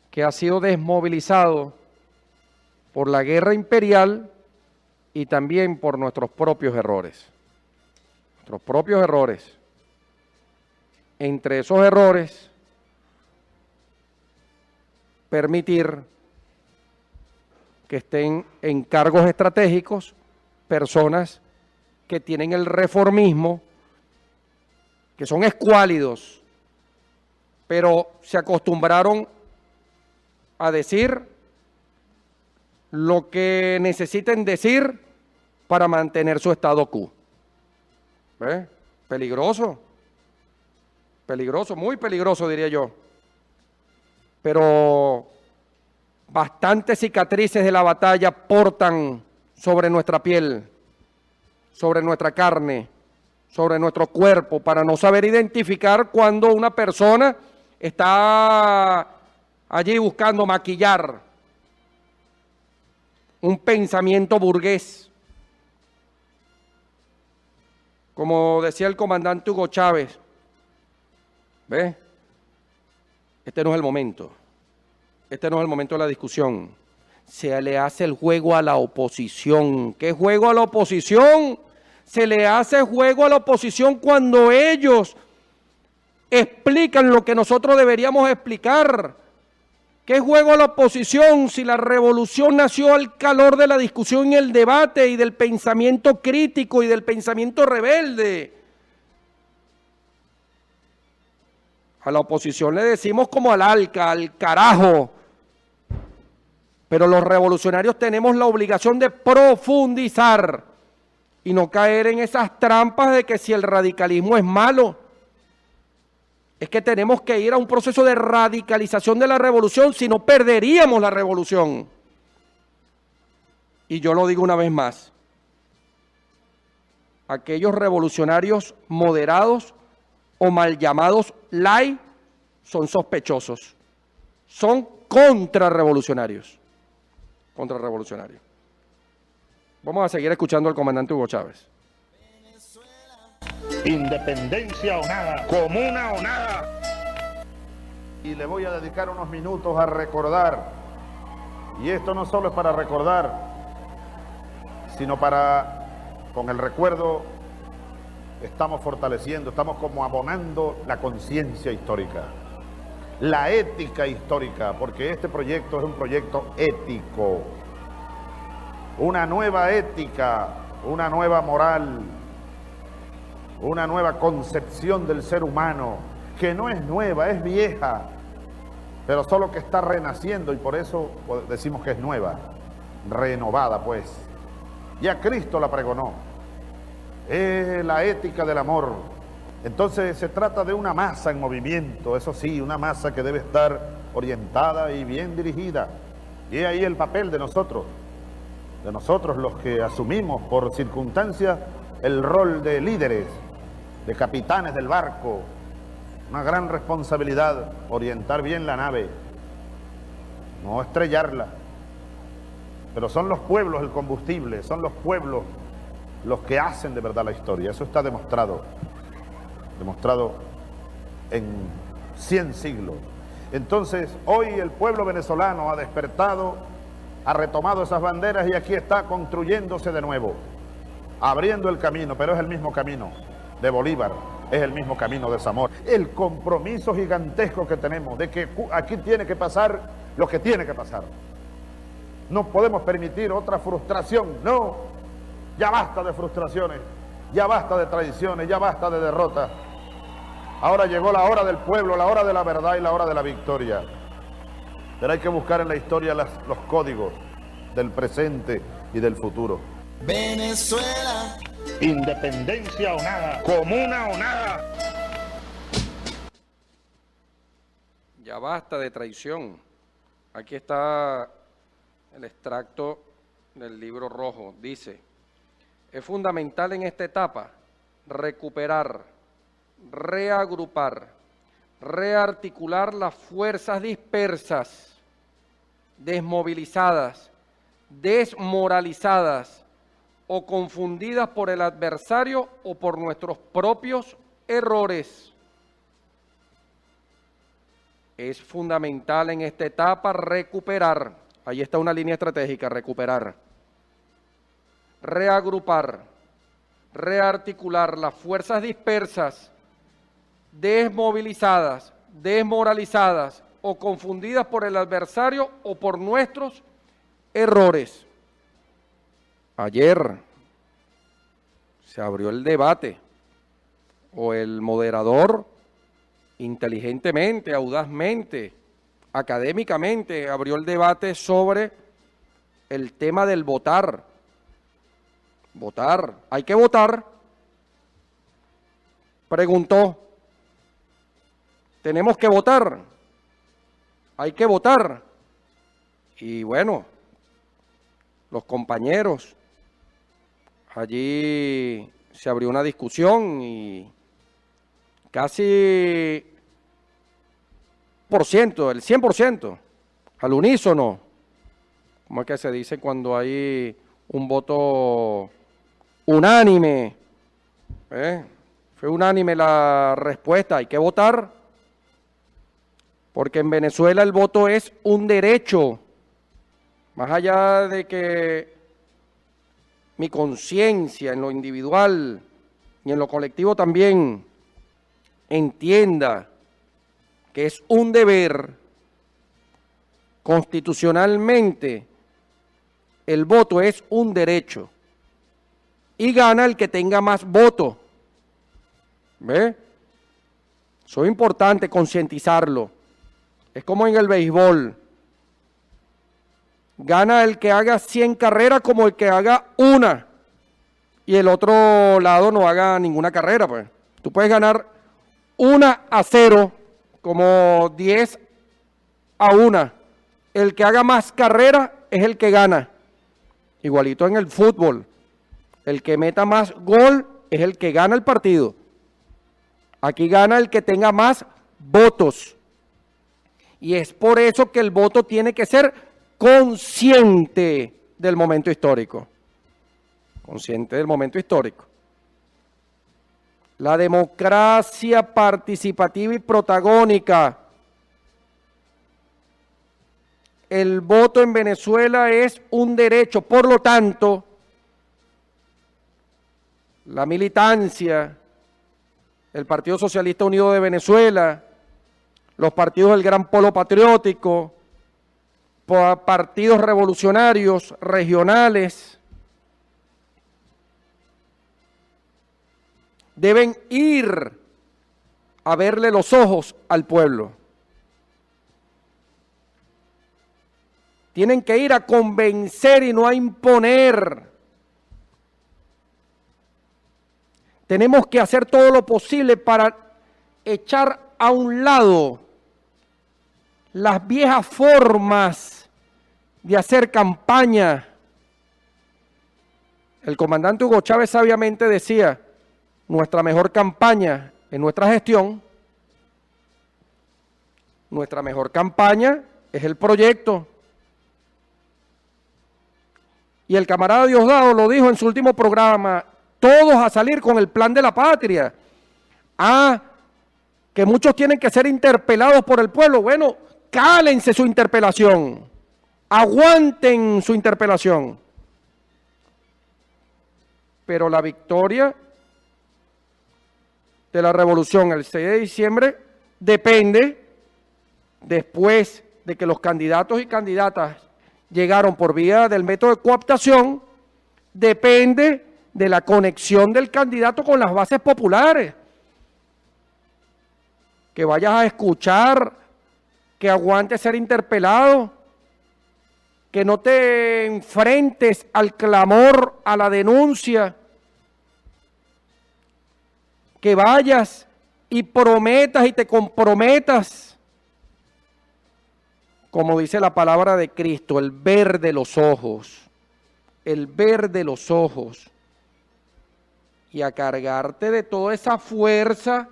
que ha sido desmovilizado por la guerra imperial y también por nuestros propios errores. Nuestros propios errores. Entre esos errores, permitir que estén en cargos estratégicos personas que tienen el reformismo, que son escuálidos, pero se acostumbraron a decir lo que necesiten decir para mantener su statu quo. ¿Ves? Peligroso. Peligroso, muy peligroso diría yo. Pero bastantes cicatrices de la batalla portan sobre nuestra piel, sobre nuestra carne, sobre nuestro cuerpo, para no saber identificar cuando una persona está allí buscando maquillar un pensamiento burgués. Como decía el comandante Hugo Chávez, ¿ves? Este no es el momento. Este no es el momento de la discusión. Se le hace el juego a la oposición. ¿Qué juego a la oposición? Se le hace juego a la oposición cuando ellos explican lo que nosotros deberíamos explicar. ¿Qué juego a la oposición si la revolución nació al calor de la discusión y el debate y del pensamiento crítico y del pensamiento rebelde? A la oposición le decimos como al alca, al carajo. Pero los revolucionarios tenemos la obligación de profundizar y no caer en esas trampas de que si el radicalismo es malo. Es que tenemos que ir a un proceso de radicalización de la revolución, si no perderíamos la revolución. Y yo lo digo una vez más. Aquellos revolucionarios moderados o mal llamados light son sospechosos. Son contrarrevolucionarios. Contrarrevolucionarios. Vamos a seguir escuchando al comandante Hugo Chávez. Independencia o nada, comuna o nada. Y le voy a dedicar unos minutos a recordar. Y esto no solo es para recordar, sino para, con el recuerdo, estamos fortaleciendo, estamos como abonando la conciencia histórica, la ética histórica, porque este proyecto es un proyecto ético, una nueva ética, una nueva moral, una nueva concepción del ser humano, que no es nueva, es vieja, pero solo que está renaciendo y por eso decimos que es nueva, renovada pues. Ya Cristo la pregonó, es la ética del amor. Entonces se trata de una masa en movimiento, eso sí, una masa que debe estar orientada y bien dirigida. Y ahí el papel de nosotros los que asumimos por circunstancias el rol de líderes, de capitanes del barco, una gran responsabilidad, orientar bien la nave, no estrellarla. Pero son los pueblos el combustible, son los pueblos los que hacen de verdad la historia. Eso está demostrado en 100 siglos. Entonces, hoy el pueblo venezolano ha despertado, ha retomado esas banderas y aquí está construyéndose de nuevo, abriendo el camino, pero es el mismo camino de Bolívar, es el mismo camino de Zamora. El compromiso gigantesco que tenemos de que aquí tiene que pasar lo que tiene que pasar. No podemos permitir otra frustración, no. Ya basta de frustraciones, ya basta de traiciones, ya basta de derrotas. Ahora llegó la hora del pueblo, la hora de la verdad y la hora de la victoria. Pero hay que buscar en la historia los códigos del presente y del futuro. Venezuela. Independencia o nada, comuna o nada. Ya basta de traición. Aquí está el extracto del libro rojo. Dice, es fundamental en esta etapa recuperar, reagrupar, rearticular las fuerzas dispersas, desmovilizadas, desmoralizadas o confundidas por el adversario o por nuestros propios errores. Es fundamental en esta etapa recuperar, ahí está una línea estratégica, recuperar, reagrupar, rearticular las fuerzas dispersas, desmovilizadas, desmoralizadas o confundidas por el adversario o por nuestros errores. Ayer se abrió el debate, o el moderador inteligentemente, audazmente, académicamente abrió el debate sobre el tema del votar. Votar, ¿hay que votar? Preguntó. ¿Tenemos que votar? ¿Hay que votar? Y bueno, los compañeros, allí se abrió una discusión y casi el 100%, al unísono, como es que se dice cuando hay un voto unánime, fue unánime la respuesta, hay que votar, porque en Venezuela el voto es un derecho, más allá de que mi conciencia en lo individual y en lo colectivo también entienda que es un deber, constitucionalmente el voto es un derecho y gana el que tenga más votos. ¿Ve? Eso es importante concientizarlo. Es como en el béisbol. Gana el que haga 100 carreras como el que haga una y el otro lado no haga ninguna carrera, pues. Tú puedes ganar 1-0 como 10-1. El que haga más carreras es el que gana. Igualito en el fútbol. El que meta más gol es el que gana el partido. Aquí gana el que tenga más votos. Y es por eso que el voto tiene que ser consciente del momento histórico. Consciente del momento histórico. La democracia participativa y protagónica. El voto en Venezuela es un derecho, por lo tanto, la militancia, el Partido Socialista Unido de Venezuela, los partidos del Gran Polo Patriótico, partidos revolucionarios regionales, deben ir a verle los ojos al pueblo. Tienen que ir a convencer y no a imponer. Tenemos que hacer todo lo posible para echar a un lado las viejas formas de hacer campaña. El comandante Hugo Chávez sabiamente decía, nuestra mejor campaña en nuestra gestión, nuestra mejor campaña es el proyecto. Y el camarada Diosdado lo dijo en su último programa, todos a salir con el plan de la patria. Que muchos tienen que ser interpelados por el pueblo. Bueno, cálense su interpelación, aguanten su interpelación. Pero la victoria de la revolución el 6 de diciembre depende, después de que los candidatos y candidatas llegaron por vía del método de cooptación, depende de la conexión del candidato con las bases populares. Que vayas a escuchar, que aguantes ser interpelado, que no te enfrentes al clamor, a la denuncia, que vayas y prometas y te comprometas, como dice la palabra de Cristo, el ver de los ojos, el ver de los ojos, y a cargarte de toda esa fuerza,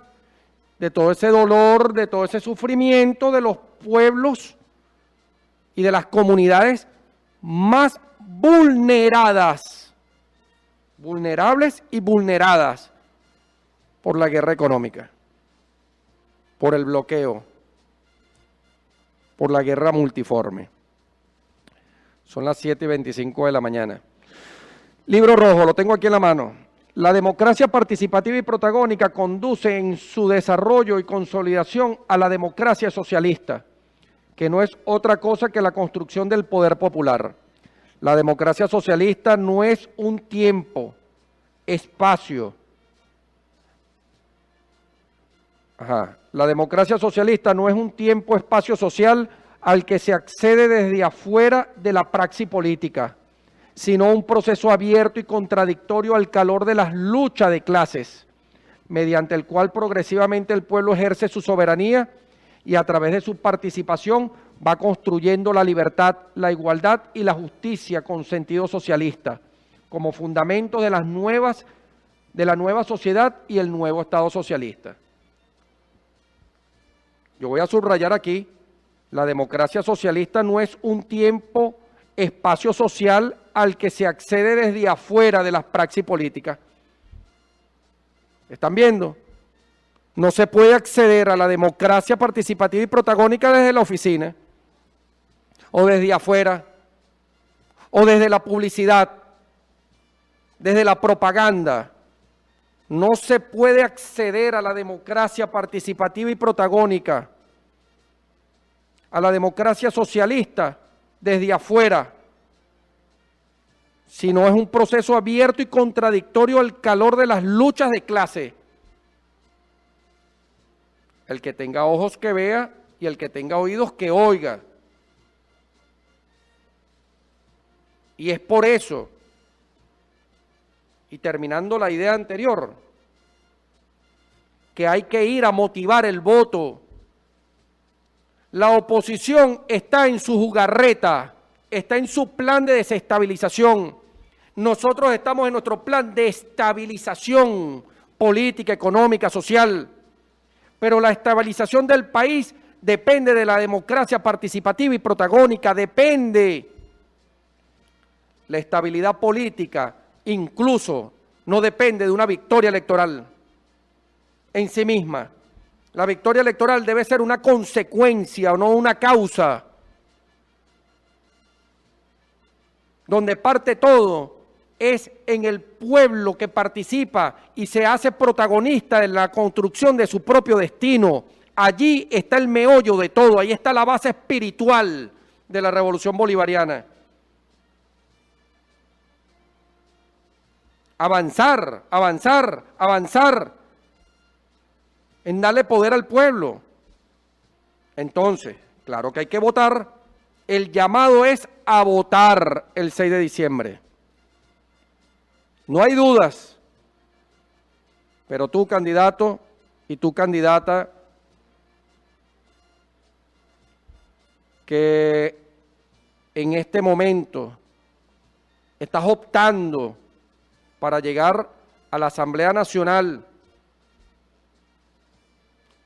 de todo ese dolor, de todo ese sufrimiento de los pueblos y de las comunidades más vulneradas, vulnerables y vulneradas por la guerra económica, por el bloqueo, por la guerra multiforme. Son las 7:25 de la mañana. Libro rojo, lo tengo aquí en la mano. La democracia participativa y protagónica conduce en su desarrollo y consolidación a la democracia socialista, que no es otra cosa que la construcción del poder popular. La democracia socialista no es un tiempo, espacio. La democracia socialista no es un tiempo, espacio social al que se accede desde afuera de la praxis política, sino un proceso abierto y contradictorio al calor de las luchas de clases, mediante el cual progresivamente el pueblo ejerce su soberanía y a través de su participación va construyendo la libertad, la igualdad y la justicia con sentido socialista, como fundamento de la nueva sociedad y el nuevo Estado socialista. Yo voy a subrayar aquí, la democracia socialista no es un tiempo, espacio social al que se accede desde afuera de las praxis políticas. ¿Están viendo? No se puede acceder a la democracia participativa y protagónica desde la oficina, o desde afuera, o desde la publicidad, desde la propaganda. No se puede acceder a la democracia participativa y protagónica, a la democracia socialista desde afuera, sino es un proceso abierto y contradictorio al calor de las luchas de clase. El que tenga ojos que vea y el que tenga oídos que oiga. Y es por eso, y terminando la idea anterior, que hay que ir a motivar el voto. La oposición está en su jugarreta, está en su plan de desestabilización. Nosotros estamos en nuestro plan de estabilización política, económica, social. Pero la estabilización del país depende de la democracia participativa y protagónica, depende. La estabilidad política incluso no depende de una victoria electoral en sí misma. La victoria electoral debe ser una consecuencia o no una causa. Donde parte todo es en el pueblo que participa y se hace protagonista de la construcción de su propio destino. Allí está el meollo de todo, ahí está la base espiritual de la revolución bolivariana. Avanzar, avanzar, avanzar en darle poder al pueblo. Entonces, claro que hay que votar. El llamado es a votar el 6 de diciembre. No hay dudas. Pero tú, candidato, y tu candidata, que en este momento estás optando para llegar a la Asamblea Nacional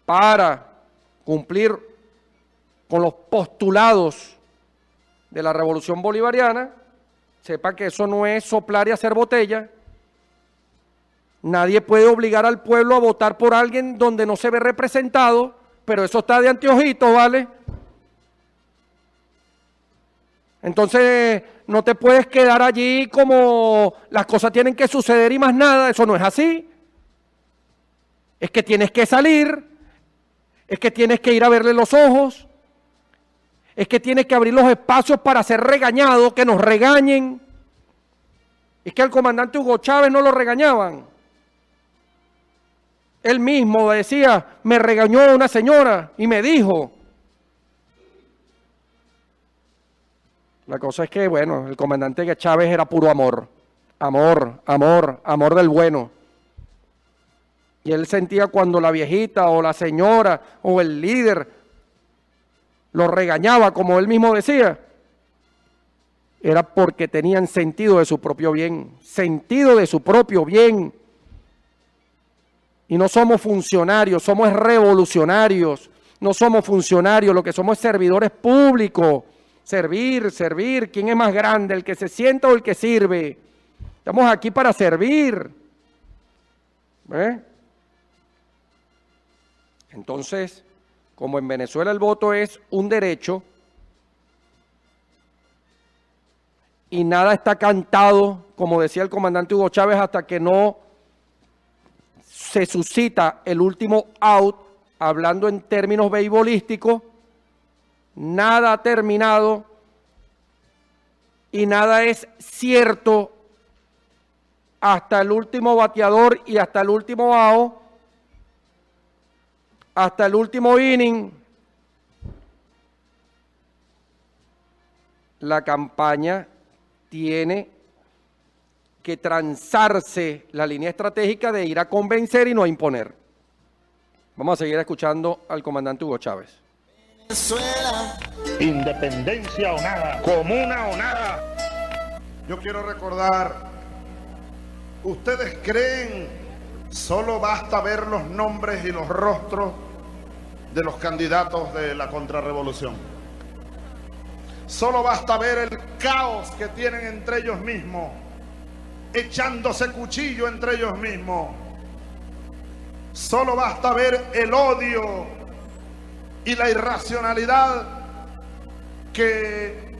para cumplir con los postulados de la Revolución Bolivariana, sepa que eso no es soplar y hacer botella. Nadie puede obligar al pueblo a votar por alguien donde no se ve representado, pero eso está de anteojitos, ¿vale? Entonces no te puedes quedar allí como las cosas tienen que suceder y más nada, eso no es así. Es que tienes que salir, es que tienes que ir a verle los ojos, es que tienes que abrir los espacios para ser regañado, que nos regañen. Es que al comandante Hugo Chávez no lo regañaban. Él mismo decía, me regañó una señora y me dijo. La cosa es que, bueno, el comandante Chávez era puro amor. Amor, amor, amor del bueno. Y él sentía cuando la viejita o la señora o el líder lo regañaba, como él mismo decía, era porque tenían sentido de su propio bien, sentido de su propio bien. Y no somos funcionarios, somos revolucionarios, no somos funcionarios, lo que somos es servidores públicos. Servir, servir, ¿quién es más grande, el que se sienta o el que sirve? Estamos aquí para servir. Entonces, como en Venezuela el voto es un derecho y nada está cantado, como decía el comandante Hugo Chávez, hasta que no se suscita el último out, hablando en términos beisbolísticos, nada ha terminado y nada es cierto hasta el último bateador y hasta el último out, hasta el último inning. La campaña tiene que transarse la línea estratégica de ir a convencer y no a imponer. Vamos a seguir escuchando al comandante Hugo Chávez. Venezuela. Independencia o nada, comuna o nada. Yo quiero recordar, ¿ustedes creen solo basta ver los nombres y los rostros de los candidatos de la contrarrevolución? Solo basta ver el caos que tienen entre ellos mismos, echándose cuchillo entre ellos mismos. Solo basta ver el odio y la irracionalidad que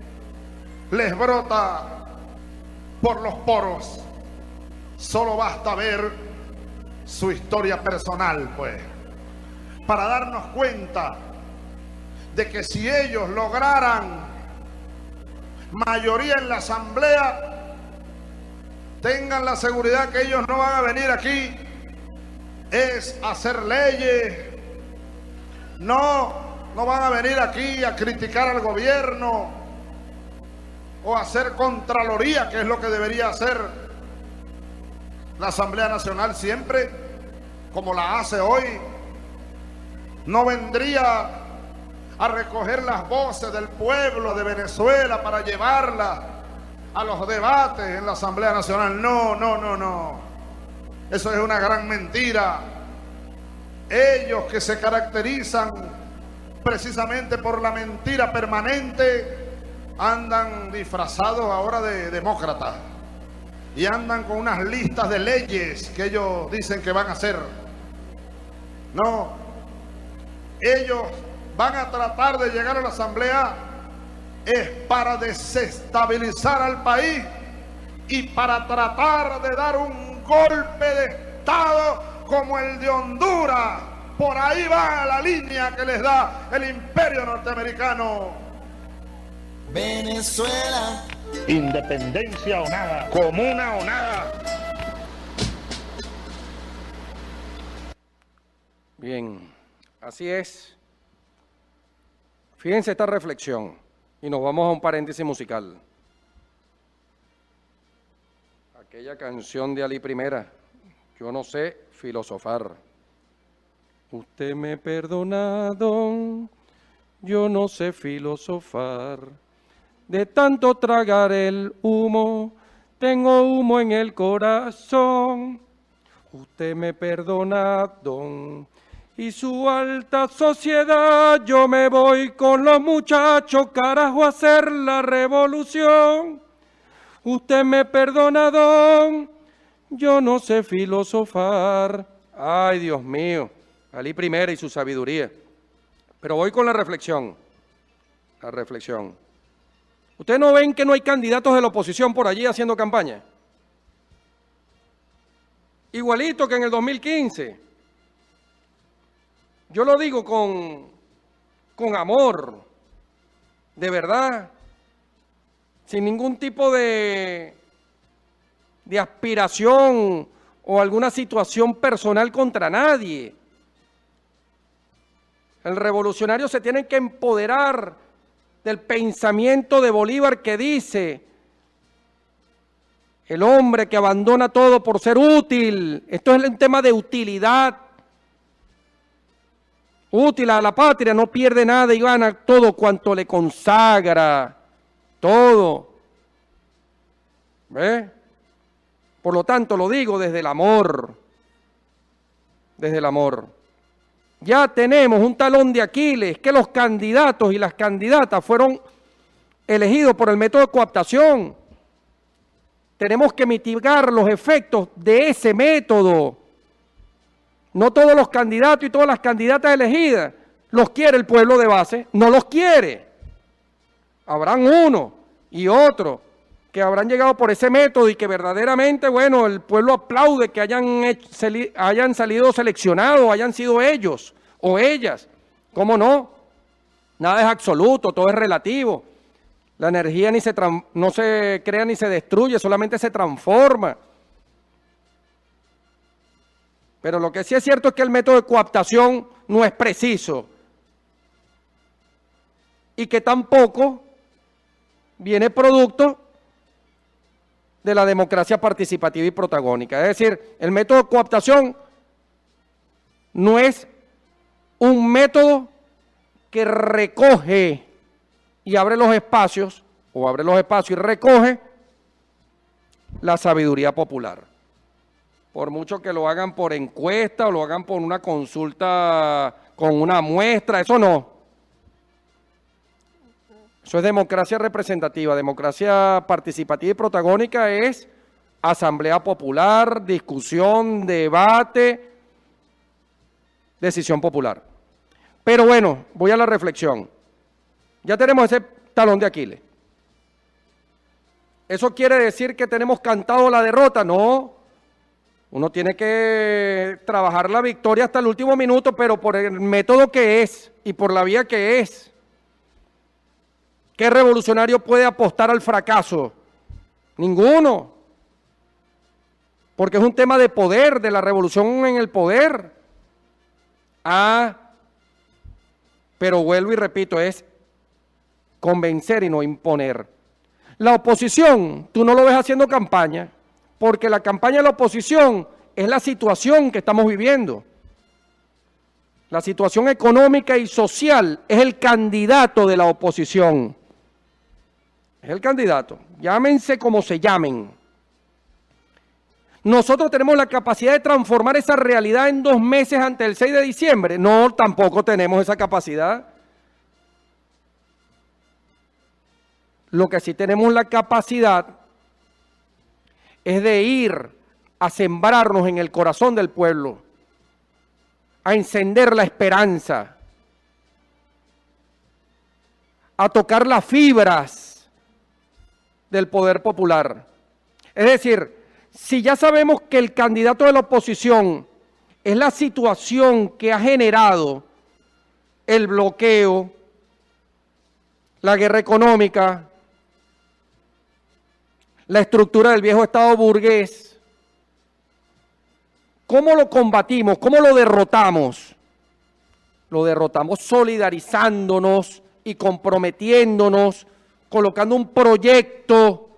les brota por los poros. Solo basta ver su historia personal, pues, para darnos cuenta de que si ellos lograran mayoría en la asamblea, tengan la seguridad que ellos no van a venir aquí es hacer leyes, no van a venir aquí a criticar al gobierno o a hacer contraloría, que es lo que debería hacer la Asamblea Nacional siempre, como la hace hoy. No vendría a recoger las voces del pueblo de Venezuela para llevarlas a los debates en la Asamblea Nacional. No. Eso es una gran mentira. Ellos que se caracterizan precisamente por la mentira permanente, andan disfrazados ahora de demócratas y andan con unas listas de leyes que ellos dicen que van a hacer. No, ellos van a tratar de llegar a la asamblea es para desestabilizar al país y para tratar de dar un golpe de estado como el de Honduras. Por ahí va la línea que les da el imperio norteamericano. Venezuela. Independencia o nada, comuna o nada. Bien, así es. Fíjense esta reflexión y nos vamos a un paréntesis musical. Aquella canción de Ali Primera, yo no sé filosofar. Usted me perdona, don, yo no sé filosofar. De tanto tragar el humo, tengo humo en el corazón. Usted me perdona, don, y su alta sociedad, yo me voy con los muchachos, carajo, a hacer la revolución. Usted me perdona, don, yo no sé filosofar. Ay, Dios mío, Ali Primera y su sabiduría. Pero voy con la reflexión. La reflexión. ¿Ustedes no ven que no hay candidatos de la oposición por allí haciendo campaña? Igualito que en el 2015. Yo lo digo con amor, de verdad, sin ningún tipo de aspiración o alguna situación personal contra nadie. El revolucionario se tiene que empoderar del pensamiento de Bolívar que dice El hombre que abandona todo por ser útil. Esto es un tema de utilidad. Útil a la patria, no pierde nada y gana todo cuanto le consagra. Todo. ¿Ve? Por lo tanto, lo digo desde el amor. Desde el amor. Ya tenemos un talón de Aquiles, que los candidatos y las candidatas fueron elegidos por el método de cooptación. Tenemos que mitigar los efectos de ese método. No todos los candidatos y todas las candidatas elegidas los quiere el pueblo de base, no los quiere. Habrán uno y otro que habrán llegado por ese método y que verdaderamente, bueno, el pueblo aplaude que hayan salido seleccionados, hayan sido ellos o ellas. ¿Cómo no? Nada es absoluto, todo es relativo. La energía no se crea ni se destruye, solamente se transforma. Pero lo que sí es cierto es que el método de cooptación no es preciso y que tampoco viene producto de la democracia participativa y protagónica. Es decir, el método de cooptación no es un método que recoge y abre los espacios, o abre los espacios y recoge la sabiduría popular. Por mucho que lo hagan por encuesta o lo hagan por una consulta con una muestra, eso no. Eso es democracia representativa. Democracia participativa y protagónica es asamblea popular, discusión, debate, decisión popular. Pero bueno, voy a la reflexión. Ya tenemos ese talón de Aquiles. ¿Eso quiere decir que tenemos cantado la derrota? No. Uno tiene que trabajar la victoria hasta el último minuto, pero por el método que es y por la vía que es. ¿Qué revolucionario puede apostar al fracaso? Ninguno. Porque es un tema de poder, de la revolución en el poder. Pero vuelvo y repito, es convencer y no imponer. La oposición, tú no lo ves haciendo campaña, porque la campaña de la oposición es la situación que estamos viviendo. La situación económica y social es el candidato de la oposición. Es el candidato. Llámense como se llamen. ¿Nosotros tenemos la capacidad de transformar esa realidad en 2 meses antes del 6 de diciembre? No, tampoco tenemos esa capacidad. Lo que sí tenemos la capacidad es de ir a sembrarnos en el corazón del pueblo, a encender la esperanza, a tocar las fibras del poder popular. Es decir, si ya sabemos que el candidato de la oposición es la situación que ha generado el bloqueo, la guerra económica, la estructura del viejo Estado burgués, ¿cómo lo combatimos? ¿Cómo lo derrotamos? Lo derrotamos solidarizándonos y comprometiéndonos, colocando un proyecto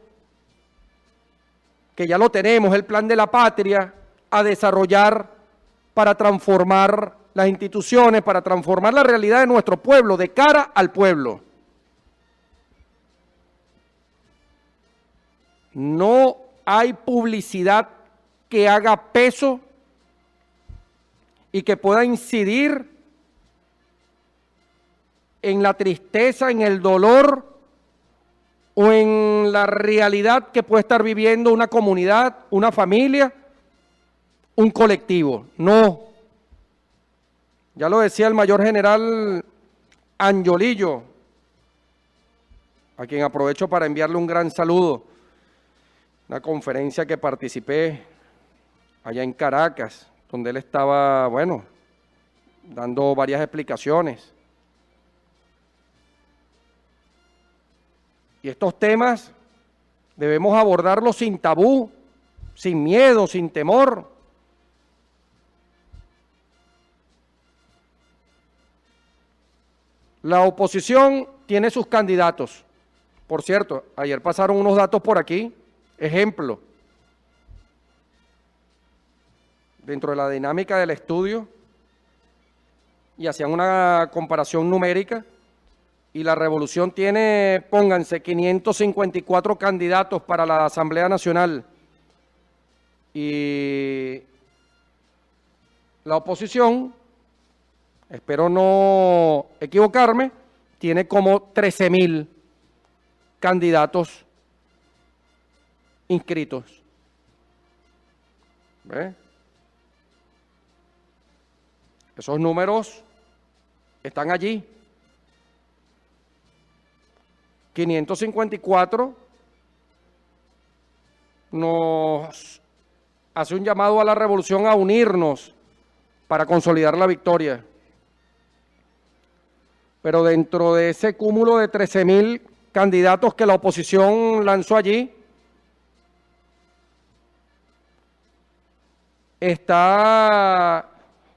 que ya lo tenemos, el plan de la patria, a desarrollar para transformar las instituciones, para transformar la realidad de nuestro pueblo, de cara al pueblo. No hay publicidad que haga peso y que pueda incidir en la tristeza, en el dolor o en la realidad que puede estar viviendo una comunidad, una familia, un colectivo. No. Ya lo decía el mayor general Angiolillo, a quien aprovecho para enviarle un gran saludo. Una conferencia que participé allá en Caracas, donde él estaba, bueno, dando varias explicaciones. Y estos temas debemos abordarlos sin tabú, sin miedo, sin temor. La oposición tiene sus candidatos. Por cierto, ayer pasaron unos datos por aquí. Ejemplo, dentro de la dinámica del estudio y hacían una comparación numérica y la Revolución tiene, pónganse, 554 candidatos para la Asamblea Nacional y la oposición, espero no equivocarme, tiene como 13.000 candidatos inscritos. ¿Ve? Esos números están allí. 554 nos hace un llamado a la revolución a unirnos para consolidar la victoria. Pero dentro de ese cúmulo de 13.000 candidatos que la oposición lanzó allí, está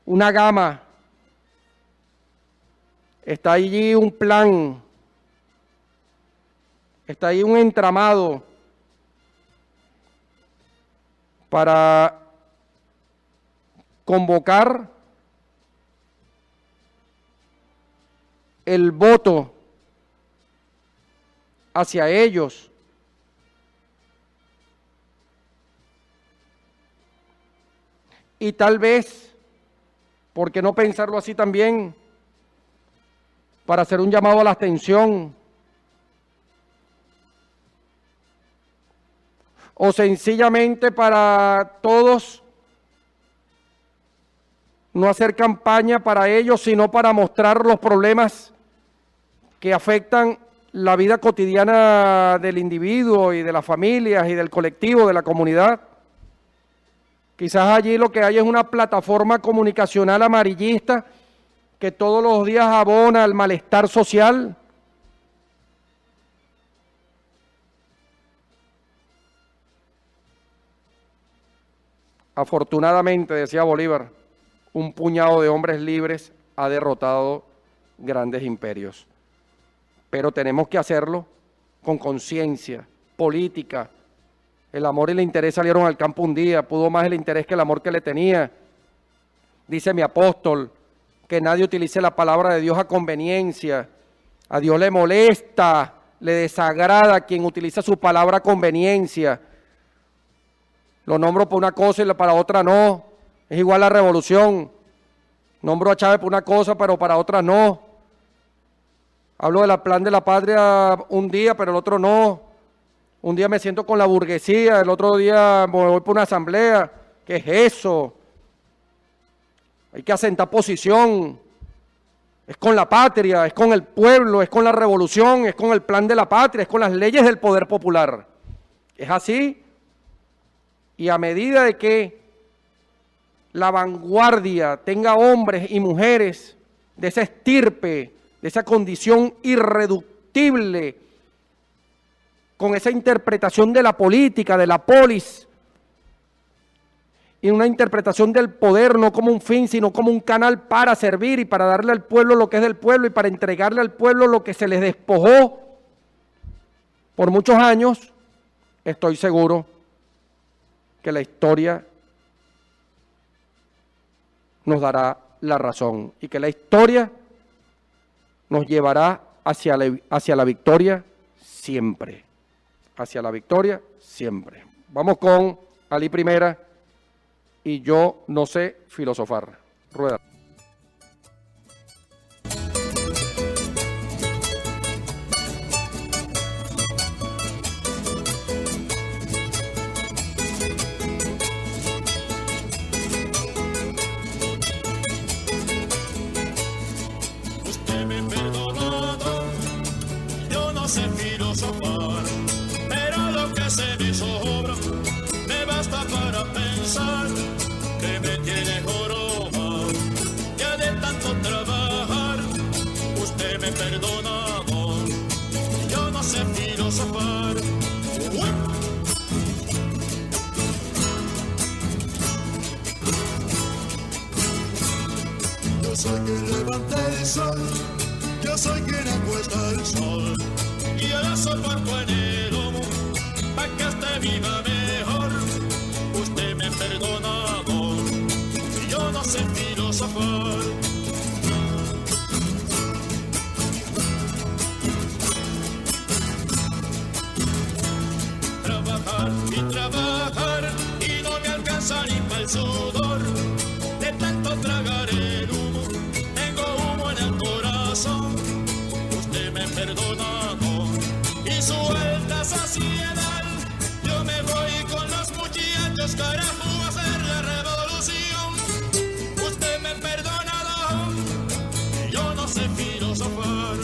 una gama, está allí un plan, está ahí un entramado para convocar el voto hacia ellos. Y tal vez, ¿por qué no pensarlo así también? Para hacer un llamado a la abstención. O sencillamente para todos no hacer campaña para ellos, sino para mostrar los problemas que afectan la vida cotidiana del individuo y de las familias y del colectivo, de la comunidad. Quizás allí lo que hay es una plataforma comunicacional amarillista que todos los días abona al malestar social. Afortunadamente, decía Bolívar, un puñado de hombres libres ha derrotado grandes imperios. Pero tenemos que hacerlo con conciencia política. El amor y el interés salieron al campo un día, pudo más el interés que el amor que le tenía. Dice mi apóstol, que nadie utilice la palabra de Dios a conveniencia. A Dios le molesta, le desagrada quien utiliza su palabra a conveniencia. Lo nombro por una cosa y para otra no. Es igual la revolución. Nombro a Chávez por una cosa, pero para otra no. Hablo del plan de la patria un día, pero el otro no. Un día me siento con la burguesía, el otro día me voy por una asamblea. ¿Qué es eso? Hay que asentar posición. Es con la patria, es con el pueblo, es con la revolución, es con el plan de la patria, es con las leyes del poder popular. Es así. Y a medida de que la vanguardia tenga hombres y mujeres de esa estirpe, de esa condición irreductible, con esa interpretación de la política, de la polis, y una interpretación del poder no como un fin, sino como un canal para servir y para darle al pueblo lo que es del pueblo y para entregarle al pueblo lo que se les despojó por muchos años, estoy seguro que la historia nos dará la razón y que la historia nos llevará hacia la victoria siempre. Hacia la victoria siempre. Vamos con Ali Primera y yo no sé filosofar. Rueda. Usted me ha perdonado, yo no sé filosofar, pero lo que se me sobra me basta para pensar que me tiene joroba. Ya de tanto trabajar, usted me ha perdonado, yo no sé filosofar. Yo soy quien levanta el sol, yo soy quien acuesta el sol, y yo la soporto en el lomo, pa' que esté viva mejor. Usted me ha perdonado, filosofar. Trabajar y trabajar y no me alcanza ni para el sudor. De tanto tragar el humo, tengo humo en el corazón. Usted me perdona, y suelta saciedad. Yo me voy con los muchachos, carajo, a hacer la revolución. Usted me perdona, que yo no sé filosofar.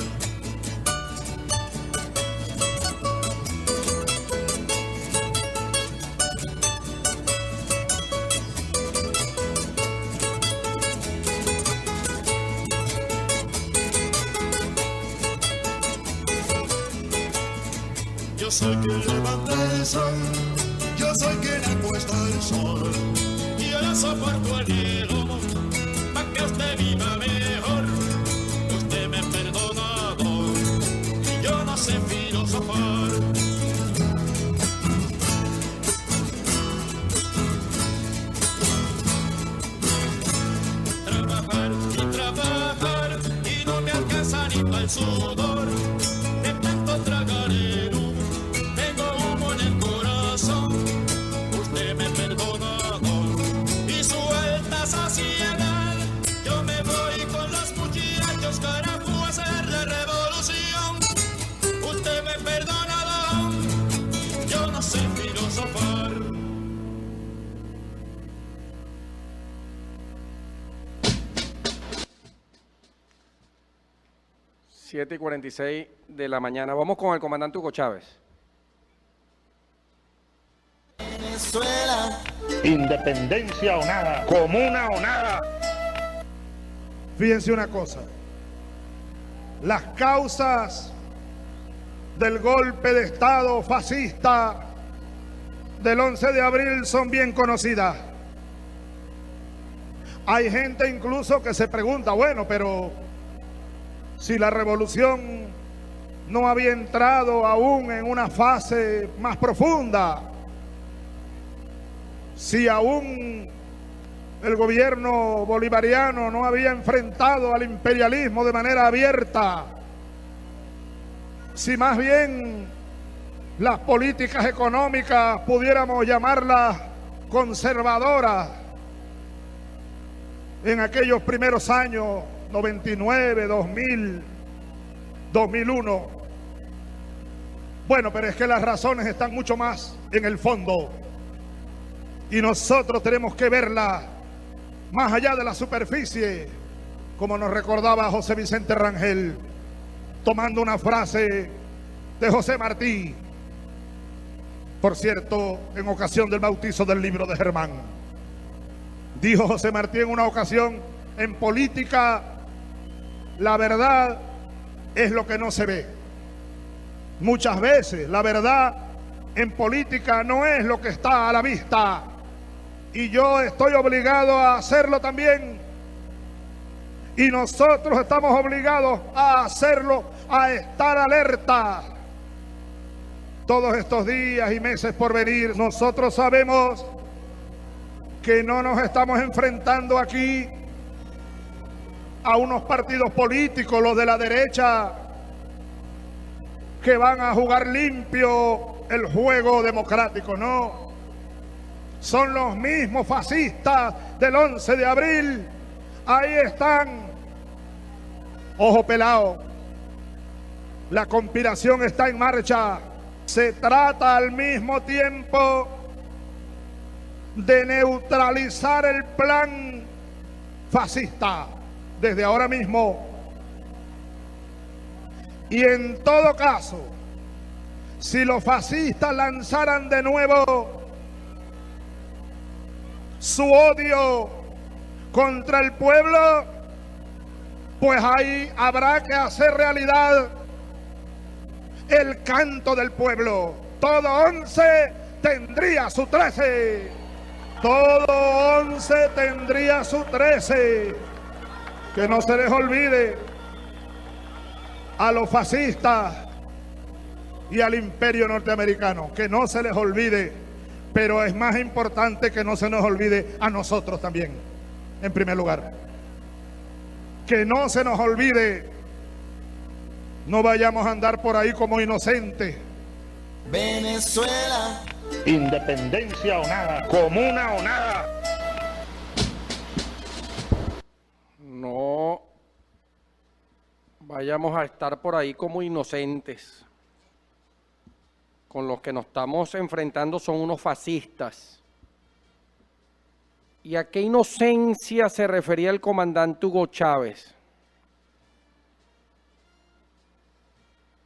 Yo soy quien levanta el sol, yo soy quien acuesta el sol, y yo no soporto el hielo, pa' que usted viva mejor. Usted me perdona, y yo no sé filosofar. Trabajar y trabajar, y no me alcanza ni para el sudor, de tanto tragar el humo. Usted me perdona, y suelta saciedad. Yo me voy con los muchachos, carajo, a hacer la revolución. Usted me perdona, yo no sé filosofar. Siete y 46 de la mañana. Vamos con el comandante Hugo Chávez. Venezuela. Independencia o nada, comuna o nada. Fíjense una cosa, las causas del golpe de Estado fascista del 11 de abril son bien conocidas. Hay gente incluso que se pregunta, bueno, pero si la revolución no había entrado aún en una fase más profunda, si aún el gobierno bolivariano no había enfrentado al imperialismo de manera abierta, si más bien las políticas económicas pudiéramos llamarlas conservadoras en aquellos primeros años, 99, 2000, 2001. Bueno, pero es que las razones están mucho más en el fondo. Y nosotros tenemos que verla más allá de la superficie, como nos recordaba José Vicente Rangel, tomando una frase de José Martí, por cierto, en ocasión del bautizo del libro de Germán. Dijo José Martí en una ocasión: en política, la verdad es lo que no se ve. Muchas veces la verdad en política no es lo que está a la vista. Y yo estoy obligado a hacerlo también. Y nosotros estamos obligados a hacerlo, a estar alerta. Todos estos días y meses por venir, nosotros sabemos que no nos estamos enfrentando aquí a unos partidos políticos, los de la derecha, que van a jugar limpio el juego democrático, no. Son los mismos fascistas del 11 de abril. Ahí están. Ojo pelado. La conspiración está en marcha. Se trata al mismo tiempo de neutralizar el plan fascista desde ahora mismo. Y en todo caso, si los fascistas lanzaran de nuevo su odio contra el pueblo, pues ahí habrá que hacer realidad el canto del pueblo. Todo 11 tendría su 13. Todo 11 tendría su 13. Que no se les olvide a los fascistas y al imperio norteamericano, que no se les olvide. Pero es más importante que no se nos olvide a nosotros también, en primer lugar. que no se nos olvide, no vayamos a andar por ahí como inocentes. Venezuela, Independencia o nada, comuna o nada. No vayamos a estar por ahí como inocentes. Con los que nos estamos enfrentando son unos fascistas. ¿Y a qué inocencia se refería el comandante Hugo Chávez?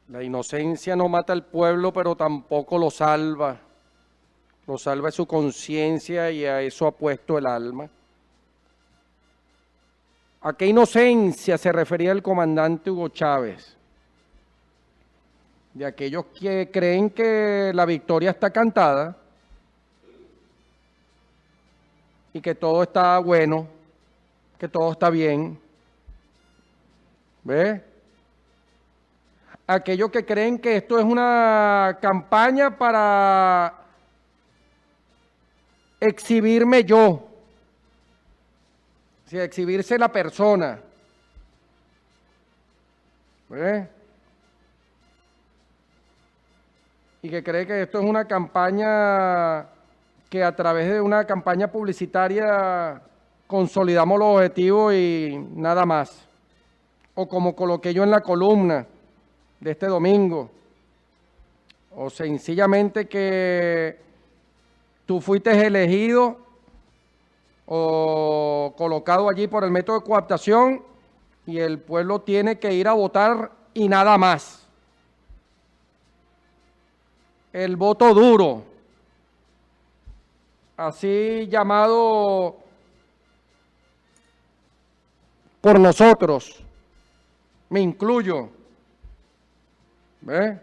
La inocencia no mata al pueblo, pero tampoco lo salva. Lo salva su conciencia y a eso ha puesto el alma. ¿A qué inocencia se refería el comandante Hugo Chávez? De aquellos que creen que la victoria está cantada y que todo está bueno, que todo está bien. ¿Ve? Aquellos que creen que esto es una campaña para exhibirme yo, o sea, exhibirse la persona. ¿Ve? Y que cree que esto es una campaña que a través de una campaña publicitaria consolidamos los objetivos y nada más. O como coloqué yo en la columna de este domingo, o sencillamente que tú fuiste elegido o colocado allí por el método de cooptación y el pueblo tiene que ir a votar y nada más. El voto duro, así llamado por nosotros, me incluyo. ¿Ve?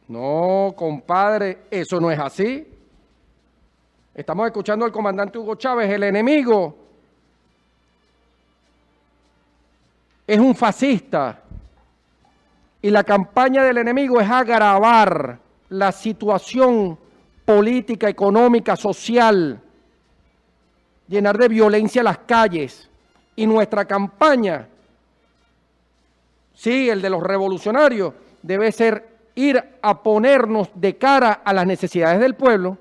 No, compadre, eso no es así. Estamos escuchando al comandante Hugo Chávez, el enemigo es un fascista y la campaña del enemigo es agravar la situación política, económica, social, llenar de violencia las calles. Y nuestra campaña, sí, el de los revolucionarios, debe ser ir a ponernos de cara a las necesidades del pueblo.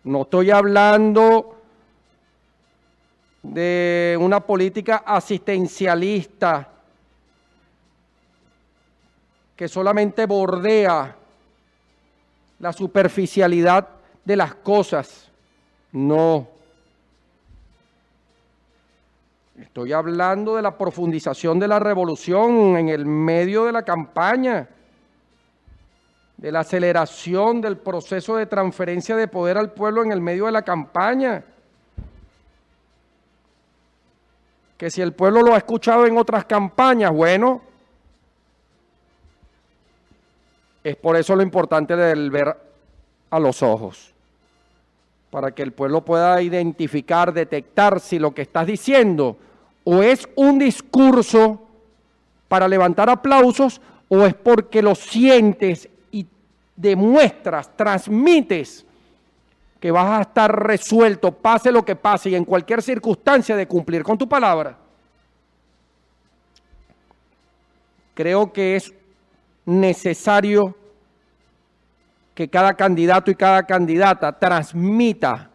No estoy hablando de una política asistencialista que solamente bordea la superficialidad de las cosas. No. Estoy hablando de la profundización de la revolución en el medio de la campaña, de la aceleración del proceso de transferencia de poder al pueblo en el medio de la campaña. Que si el pueblo lo ha escuchado en otras campañas, bueno, es por eso lo importante del ver a los ojos, para que el pueblo pueda identificar, detectar si lo que estás diciendo o es un discurso para levantar aplausos o es porque lo sientes y demuestras, transmites que vas a estar resuelto, pase lo que pase y en cualquier circunstancia de cumplir con tu palabra. Creo que es necesario que cada candidato y cada candidata transmita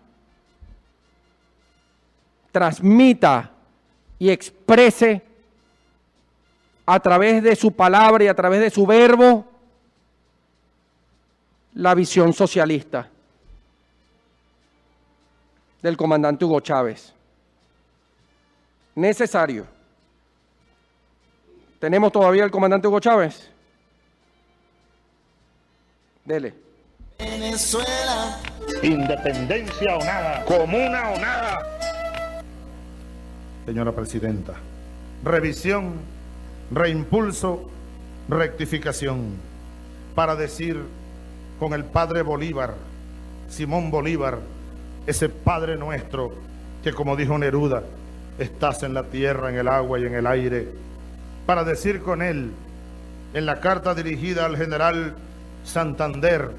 y exprese a través de su palabra y a través de su verbo la visión socialista del comandante Hugo Chávez. Necesario. ¿Tenemos todavía el comandante Hugo Chávez? Dele. Venezuela, Independencia o nada, comuna o nada. Señora Presidenta, revisión, reimpulso, rectificación, para decir con el padre Bolívar, Simón Bolívar, ese Padre nuestro que, como dijo Neruda, estás en la tierra, en el agua y en el aire, para decir con él, en la carta dirigida al general Santander,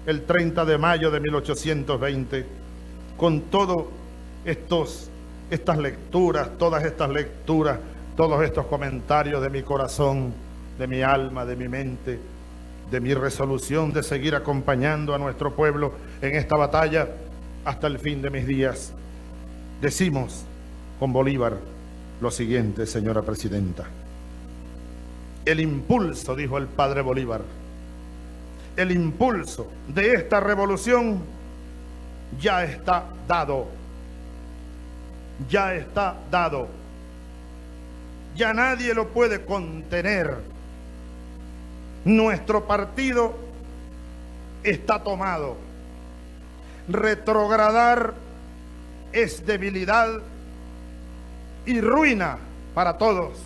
el 30 de mayo de 1820, con todos estos estas lecturas, todas estas lecturas, todos estos comentarios de mi corazón, de mi alma, de mi mente, de mi resolución de seguir acompañando a nuestro pueblo en esta batalla hasta el fin de mis días. Decimos con Bolívar lo siguiente, señora presidenta. El impulso, dijo el padre Bolívar, el impulso de esta revolución ya está dado. Ya está dado. Ya nadie lo puede contener. Nuestro partido está tomado. Retrogradar es debilidad y ruina para todos.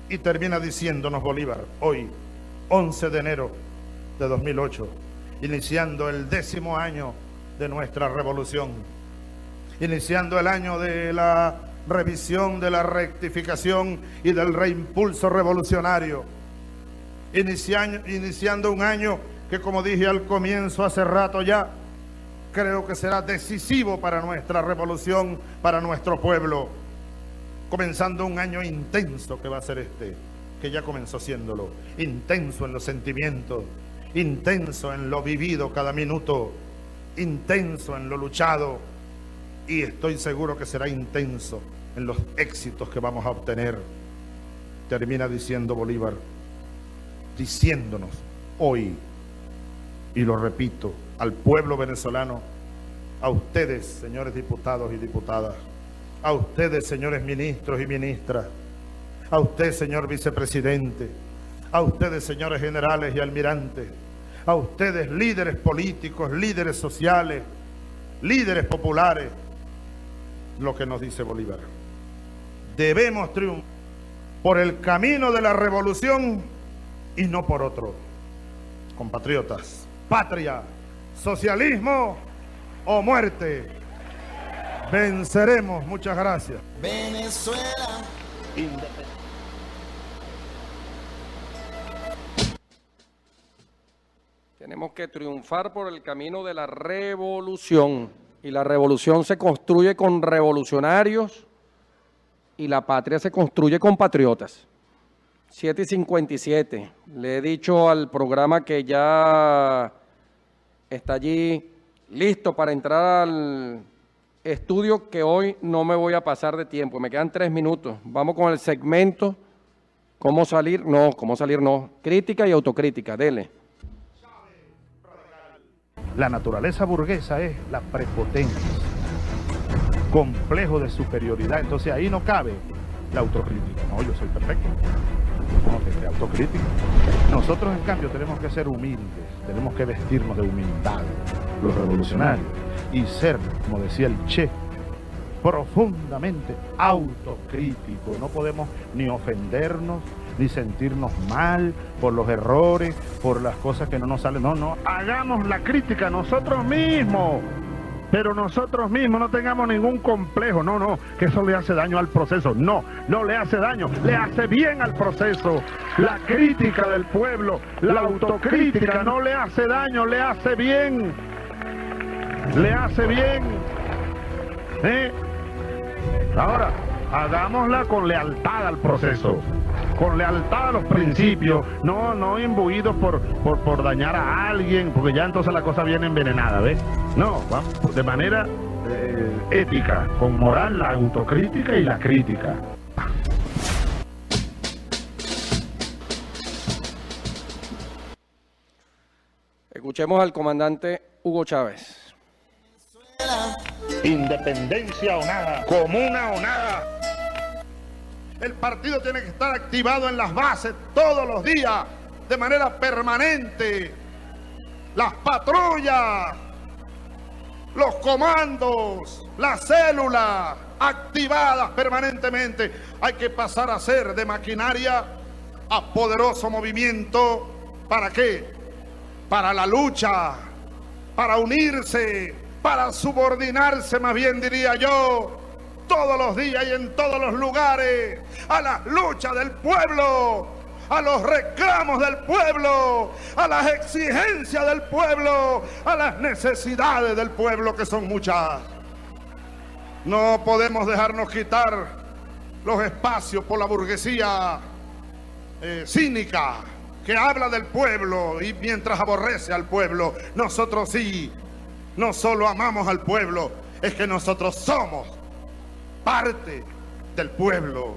Y termina diciéndonos Bolívar, hoy, 11 de enero de 2008, iniciando el 10º año de nuestra revolución, iniciando el año de la revisión, de la rectificación y del reimpulso revolucionario, iniciando un año que, como dije al comienzo hace rato ya, creo que será decisivo para nuestra revolución, para nuestro pueblo, comenzando un año intenso que va a ser este, que ya comenzó siéndolo, intenso en los sentimientos, intenso en lo vivido cada minuto, intenso en lo luchado, y estoy seguro que será intenso en los éxitos que vamos a obtener. Termina diciendo Bolívar, diciéndonos hoy, y lo repito, al pueblo venezolano, a ustedes, señores diputados y diputadas, a ustedes, señores ministros y ministras, a usted, señor vicepresidente, a ustedes, señores generales y almirantes, a ustedes, líderes políticos, líderes sociales, líderes populares, lo que nos dice Bolívar. Debemos triunfar por el camino de la revolución y no por otro. Compatriotas, patria, socialismo o muerte. Venceremos. Muchas gracias. Venezuela. Tenemos que triunfar por el camino de la revolución. Y la revolución se construye con revolucionarios y la patria se construye con patriotas. 7:57. Le he dicho al programa que ya está allí listo para entrar al estudio, que hoy no me voy a pasar de tiempo. Me quedan 3 minutos. Vamos con el segmento ¿Cómo salir? No, crítica y autocrítica. Dele. La naturaleza burguesa es la prepotencia, complejo de superioridad. Entonces ahí no cabe la autocrítica. No, yo soy perfecto. No, que sea autocrítica. Nosotros, en cambio, tenemos que ser humildes, tenemos que vestirnos de humildad, los revolucionarios, y ser, como decía el Che, profundamente autocríticos. No podemos ni ofendernos, ni sentirnos mal por los errores, por las cosas que no nos salen. No, hagamos la crítica nosotros mismos, pero nosotros mismos, no tengamos ningún complejo. No, que eso le hace daño al proceso. No le hace daño, le hace bien al proceso. La crítica del pueblo, la autocrítica no le hace daño, le hace bien. Le hace bien. Ahora, hagámosla con lealtad al proceso, con lealtad a los principios, no imbuidos por dañar a alguien, porque ya entonces la cosa viene envenenada, ¿ves? No, vamos de manera ética, con moral, la autocrítica y la crítica. Escuchemos al comandante Hugo Chávez. Independencia o nada, comuna o nada. El partido tiene que estar activado en las bases todos los días, de manera permanente. Las patrullas, los comandos, las células activadas permanentemente. Hay que pasar a ser de maquinaria a poderoso movimiento. ¿Para qué? Para la lucha, para unirse, para subordinarse, más bien diría yo, todos los días y en todos los lugares, a las luchas del pueblo, a los reclamos del pueblo, a las exigencias del pueblo, a las necesidades del pueblo, que son muchas. No podemos dejarnos quitar los espacios por la burguesía cínica que habla del pueblo y mientras aborrece al pueblo. Nosotros sí, no solo amamos al pueblo, es que nosotros somos parte del pueblo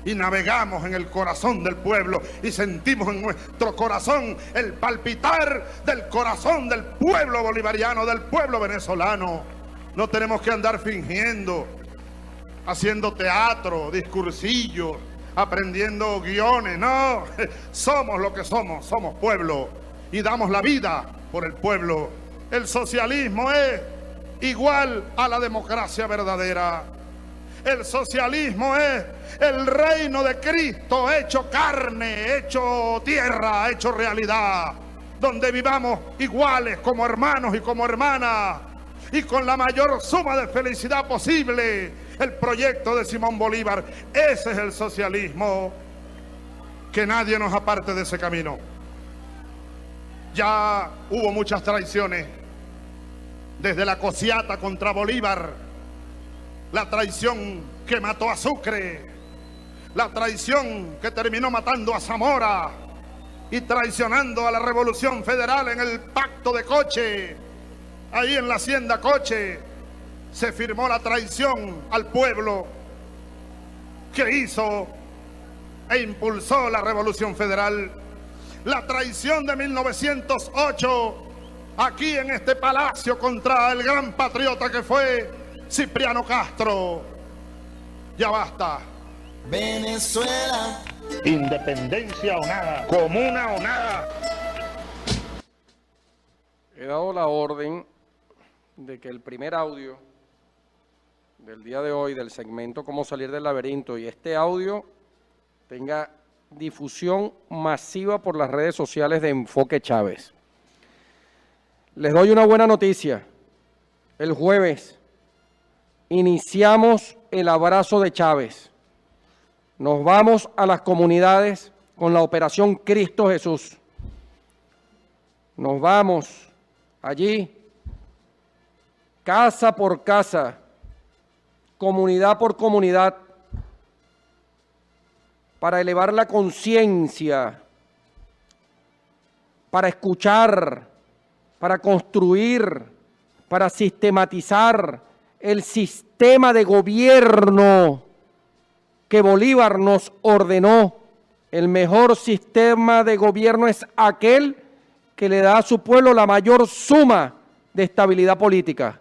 y navegamos en el corazón del pueblo y sentimos en nuestro corazón el palpitar del corazón del pueblo bolivariano, del pueblo venezolano. No tenemos que andar fingiendo, haciendo teatro, discursillos, aprendiendo guiones. No, somos lo que somos pueblo y damos la vida por el pueblo. El socialismo es igual a la democracia verdadera. El socialismo es el reino de Cristo hecho carne, hecho tierra, hecho realidad, donde vivamos iguales como hermanos y como hermanas y con la mayor suma de felicidad posible. El proyecto de Simón Bolívar, ese es el socialismo. Que nadie nos aparte de ese camino. Ya hubo muchas traiciones, desde la Cociata contra Bolívar, la traición que mató a Sucre, la traición que terminó matando a Zamora y traicionando a la Revolución Federal en el Pacto de Coche. Ahí en la Hacienda Coche se firmó la traición al pueblo que hizo e impulsó la Revolución Federal. La traición de 1908 aquí en este palacio contra el gran patriota que fue Cipriano Castro. Ya basta. Venezuela. Independencia o nada. Comuna o nada. He dado la orden de que el primer audio del día de hoy, del segmento Cómo salir del laberinto, y este audio tenga difusión masiva por las redes sociales de Enfoque Chávez. Les doy una buena noticia. El jueves iniciamos el abrazo de Chávez. Nos vamos a las comunidades con la operación Cristo Jesús. Nos vamos allí, casa por casa, comunidad por comunidad, para elevar la conciencia, para escuchar, para construir, para sistematizar el sistema de gobierno que Bolívar nos ordenó. El mejor sistema de gobierno es aquel que le da a su pueblo la mayor suma de estabilidad política,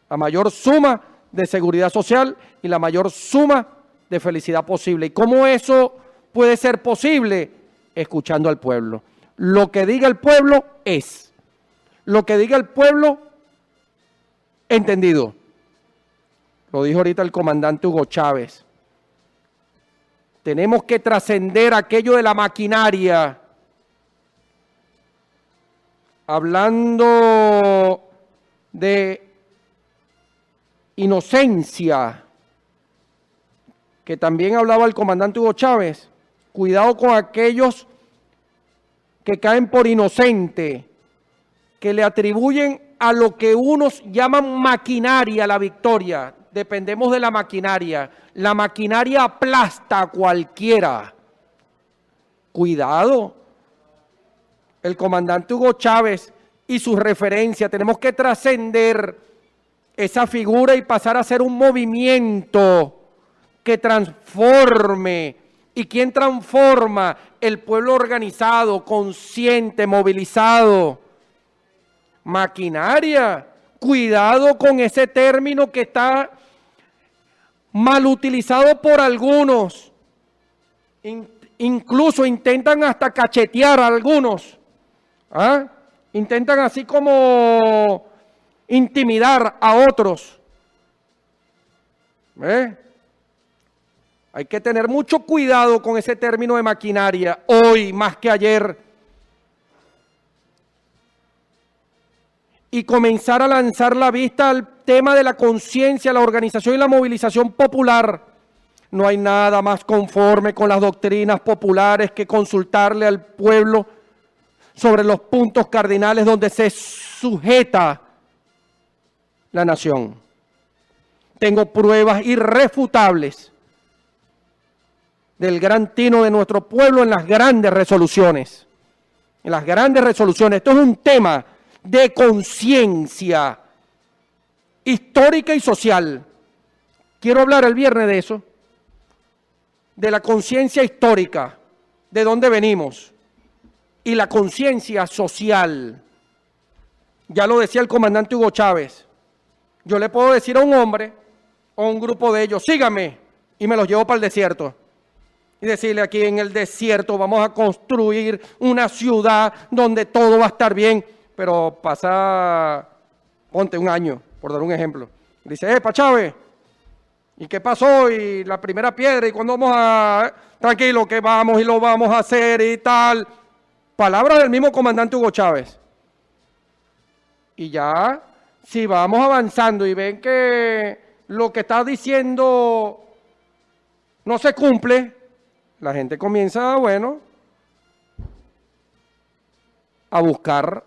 la mayor suma de seguridad social y la mayor suma de felicidad posible. ¿Y cómo eso puede ser posible? Escuchando al pueblo. Lo que diga el pueblo es. Lo que diga el pueblo, entendido. Lo dijo ahorita el comandante Hugo Chávez. Tenemos que trascender aquello de la maquinaria. Hablando de inocencia, que también hablaba el comandante Hugo Chávez. Cuidado con aquellos que caen por inocente, que le atribuyen a lo que unos llaman maquinaria la victoria. Dependemos de la maquinaria. La maquinaria aplasta a cualquiera. Cuidado. El comandante Hugo Chávez y sus referencias, tenemos que trascender esa figura y pasar a ser un movimiento que transforme. ¿Y quién transforma? El pueblo organizado, consciente, movilizado. Maquinaria. Cuidado con ese término que está mal utilizado por algunos. Incluso intentan hasta cachetear a algunos. ¿Ah? Intentan así como intimidar a otros. Hay que tener mucho cuidado con ese término de maquinaria, hoy más que ayer. Y comenzar a lanzar la vista al tema de la conciencia, la organización y la movilización popular. No hay nada más conforme con las doctrinas populares que consultarle al pueblo sobre los puntos cardinales donde se sujeta la nación. tengo pruebas irrefutables del gran tino de nuestro pueblo en las grandes resoluciones. En las grandes resoluciones. Esto es un tema de conciencia histórica y social. Quiero hablar el viernes de eso, de la conciencia histórica, de dónde venimos, y la conciencia social. Ya lo decía el comandante Hugo Chávez. Yo le puedo decir a un hombre o a un grupo de ellos, sígame, y me los llevo para el desierto. Y decirle, aquí en el desierto vamos a construir una ciudad donde todo va a estar bien. Pero pasa, ponte un año, por dar un ejemplo. Dice, Chávez, ¿y qué pasó? Y la primera piedra, y cuando vamos a... Tranquilo, que vamos y lo vamos a hacer y tal. Palabras del mismo comandante Hugo Chávez. Y ya, si vamos avanzando y ven que lo que está diciendo no se cumple, la gente comienza, bueno, a buscar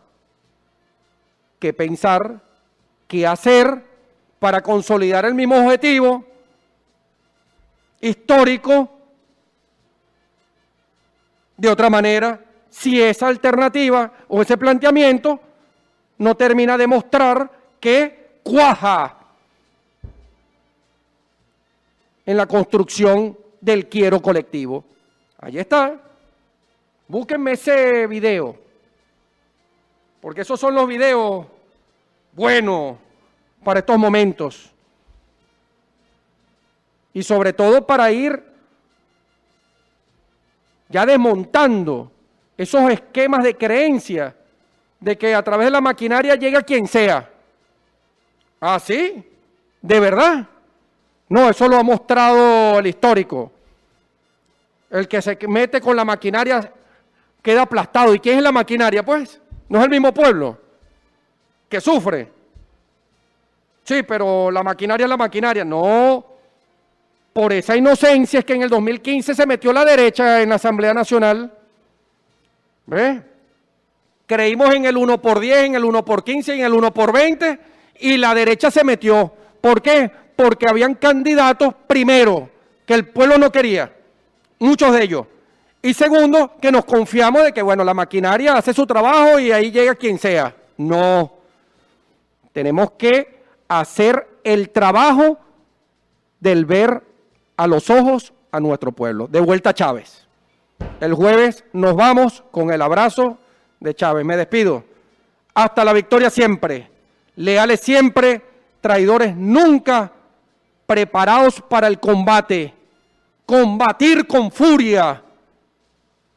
qué pensar, qué hacer para consolidar el mismo objetivo histórico. De otra manera, si esa alternativa o ese planteamiento no termina de mostrar que cuaja en la construcción del quiero colectivo. Ahí está. Búsquenme ese video, porque esos son los videos buenos para estos momentos. Y sobre todo para ir ya desmontando esos esquemas de creencia de que a través de la maquinaria llega quien sea. ¿Ah, sí? ¿De verdad? No, eso lo ha mostrado el histórico. El que se mete con la maquinaria queda aplastado. ¿Y quién es la maquinaria? Pues, ¿no es el mismo pueblo que sufre? Sí, pero la maquinaria es la maquinaria. No, por esa inocencia es que en el 2015 se metió la derecha en la Asamblea Nacional. ¿Ves? Creímos en el 1 por 10, en el 1 por 15, en el 1 por 20 y la derecha se metió. ¿Por qué? Porque habían candidatos, primero, que el pueblo no quería, muchos de ellos. Y segundo, que nos confiamos de que, bueno, la maquinaria hace su trabajo y ahí llega quien sea. No, tenemos que hacer el trabajo del ver a los ojos a nuestro pueblo. De vuelta a Chávez. El jueves nos vamos con el abrazo de Chávez. Me despido. Hasta la victoria siempre. Leales siempre, traidores nunca, preparados para el combate. Combatir con furia,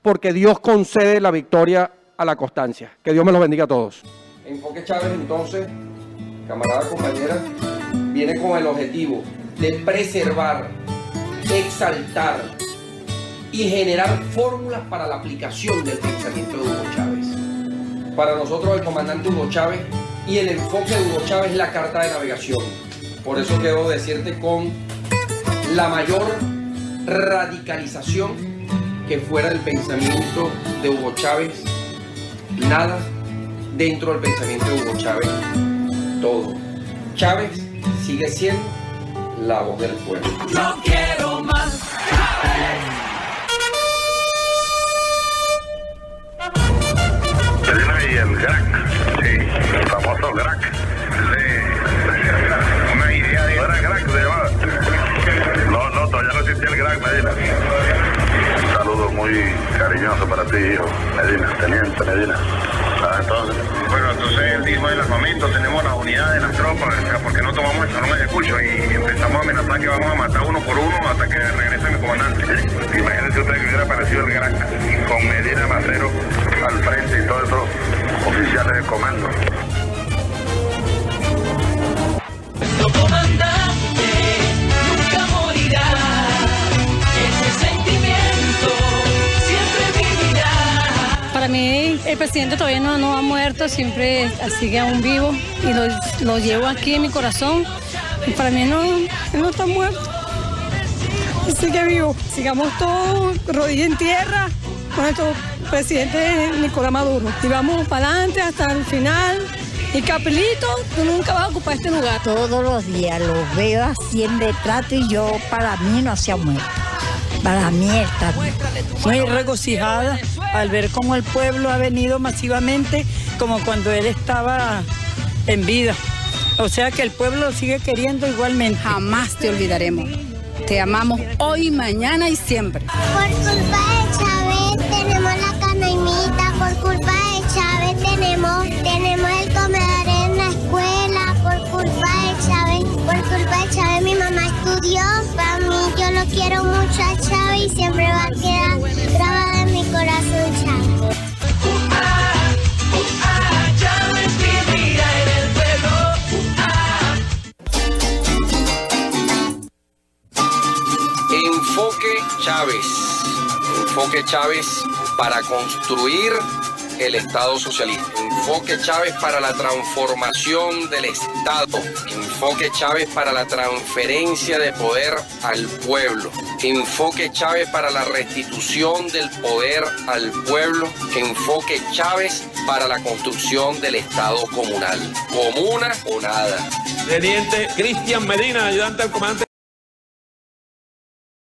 porque Dios concede la victoria a la constancia. Que Dios me los bendiga a todos. Enfoque Chávez, entonces, camarada, compañera, viene con el objetivo de preservar, exaltar y generar fórmulas para la aplicación del pensamiento de Hugo Chávez. Para nosotros, el comandante Hugo Chávez y el enfoque de Hugo Chávez es la carta de navegación. Por eso quiero decirte con la mayor radicalización que fuera del pensamiento de Hugo Chávez, nada dentro del pensamiento de Hugo Chávez, todo. Chávez sigue siendo la voz del pueblo. No quiero más Medina y el Grac, sí, el famoso Grac. Sí, una idea de... ¿No era Grac de llamada? No, todavía no existía el Grac, Medina. Un saludo muy cariñoso para ti, hijo Medina, teniente Medina. Entonces, bueno, entonces él dijo en el armamento, tenemos las unidades de las tropas, o sea, porque no tomamos el salón de escucho y empezamos a amenazar que vamos a matar uno por uno hasta que regrese mi comandante. Imagínense usted que hubiera aparecido el Grac con Medina Macero al frente y todos esos oficiales de comando. Nuestro comandante nunca morirá. Ese sentimiento siempre vivirá. Para mí el presidente todavía no ha muerto, siempre sigue aún vivo y lo llevo aquí en mi corazón. Y para mí él no está muerto, sigue vivo. Sigamos todos rodillas en tierra con nuestro presidente Nicolás Maduro y vamos para adelante hasta el final Y Capelito, tú nunca vas a ocupar este lugar. Todos los días los veo así en retrato y yo, para mí no se ha muerto. Para mí está bien. Muy regocijada al ver cómo el pueblo ha venido masivamente como cuando él estaba en vida. O sea que el pueblo lo sigue queriendo igualmente. Jamás te olvidaremos. Te amamos hoy, mañana y siempre. Por culpa de Chávez tenemos la canaimita, por culpa de Chávez tenemos el comedor en la escuela, por culpa de Chávez mi mamá estudió, para mí yo lo quiero mucho a Chávez y siempre va a quedar grabado en mi corazón Chávez. Chávez vivirá en el pueblo. Enfoque Chávez. Enfoque Chávez para construir el Estado socialista. Enfoque Chávez para la transformación del Estado. Enfoque Chávez para la transferencia de poder al pueblo. Enfoque Chávez para la restitución del poder al pueblo. Enfoque Chávez para la construcción del Estado comunal. Comuna o nada. Teniente Cristian Medina, ayudante al comandante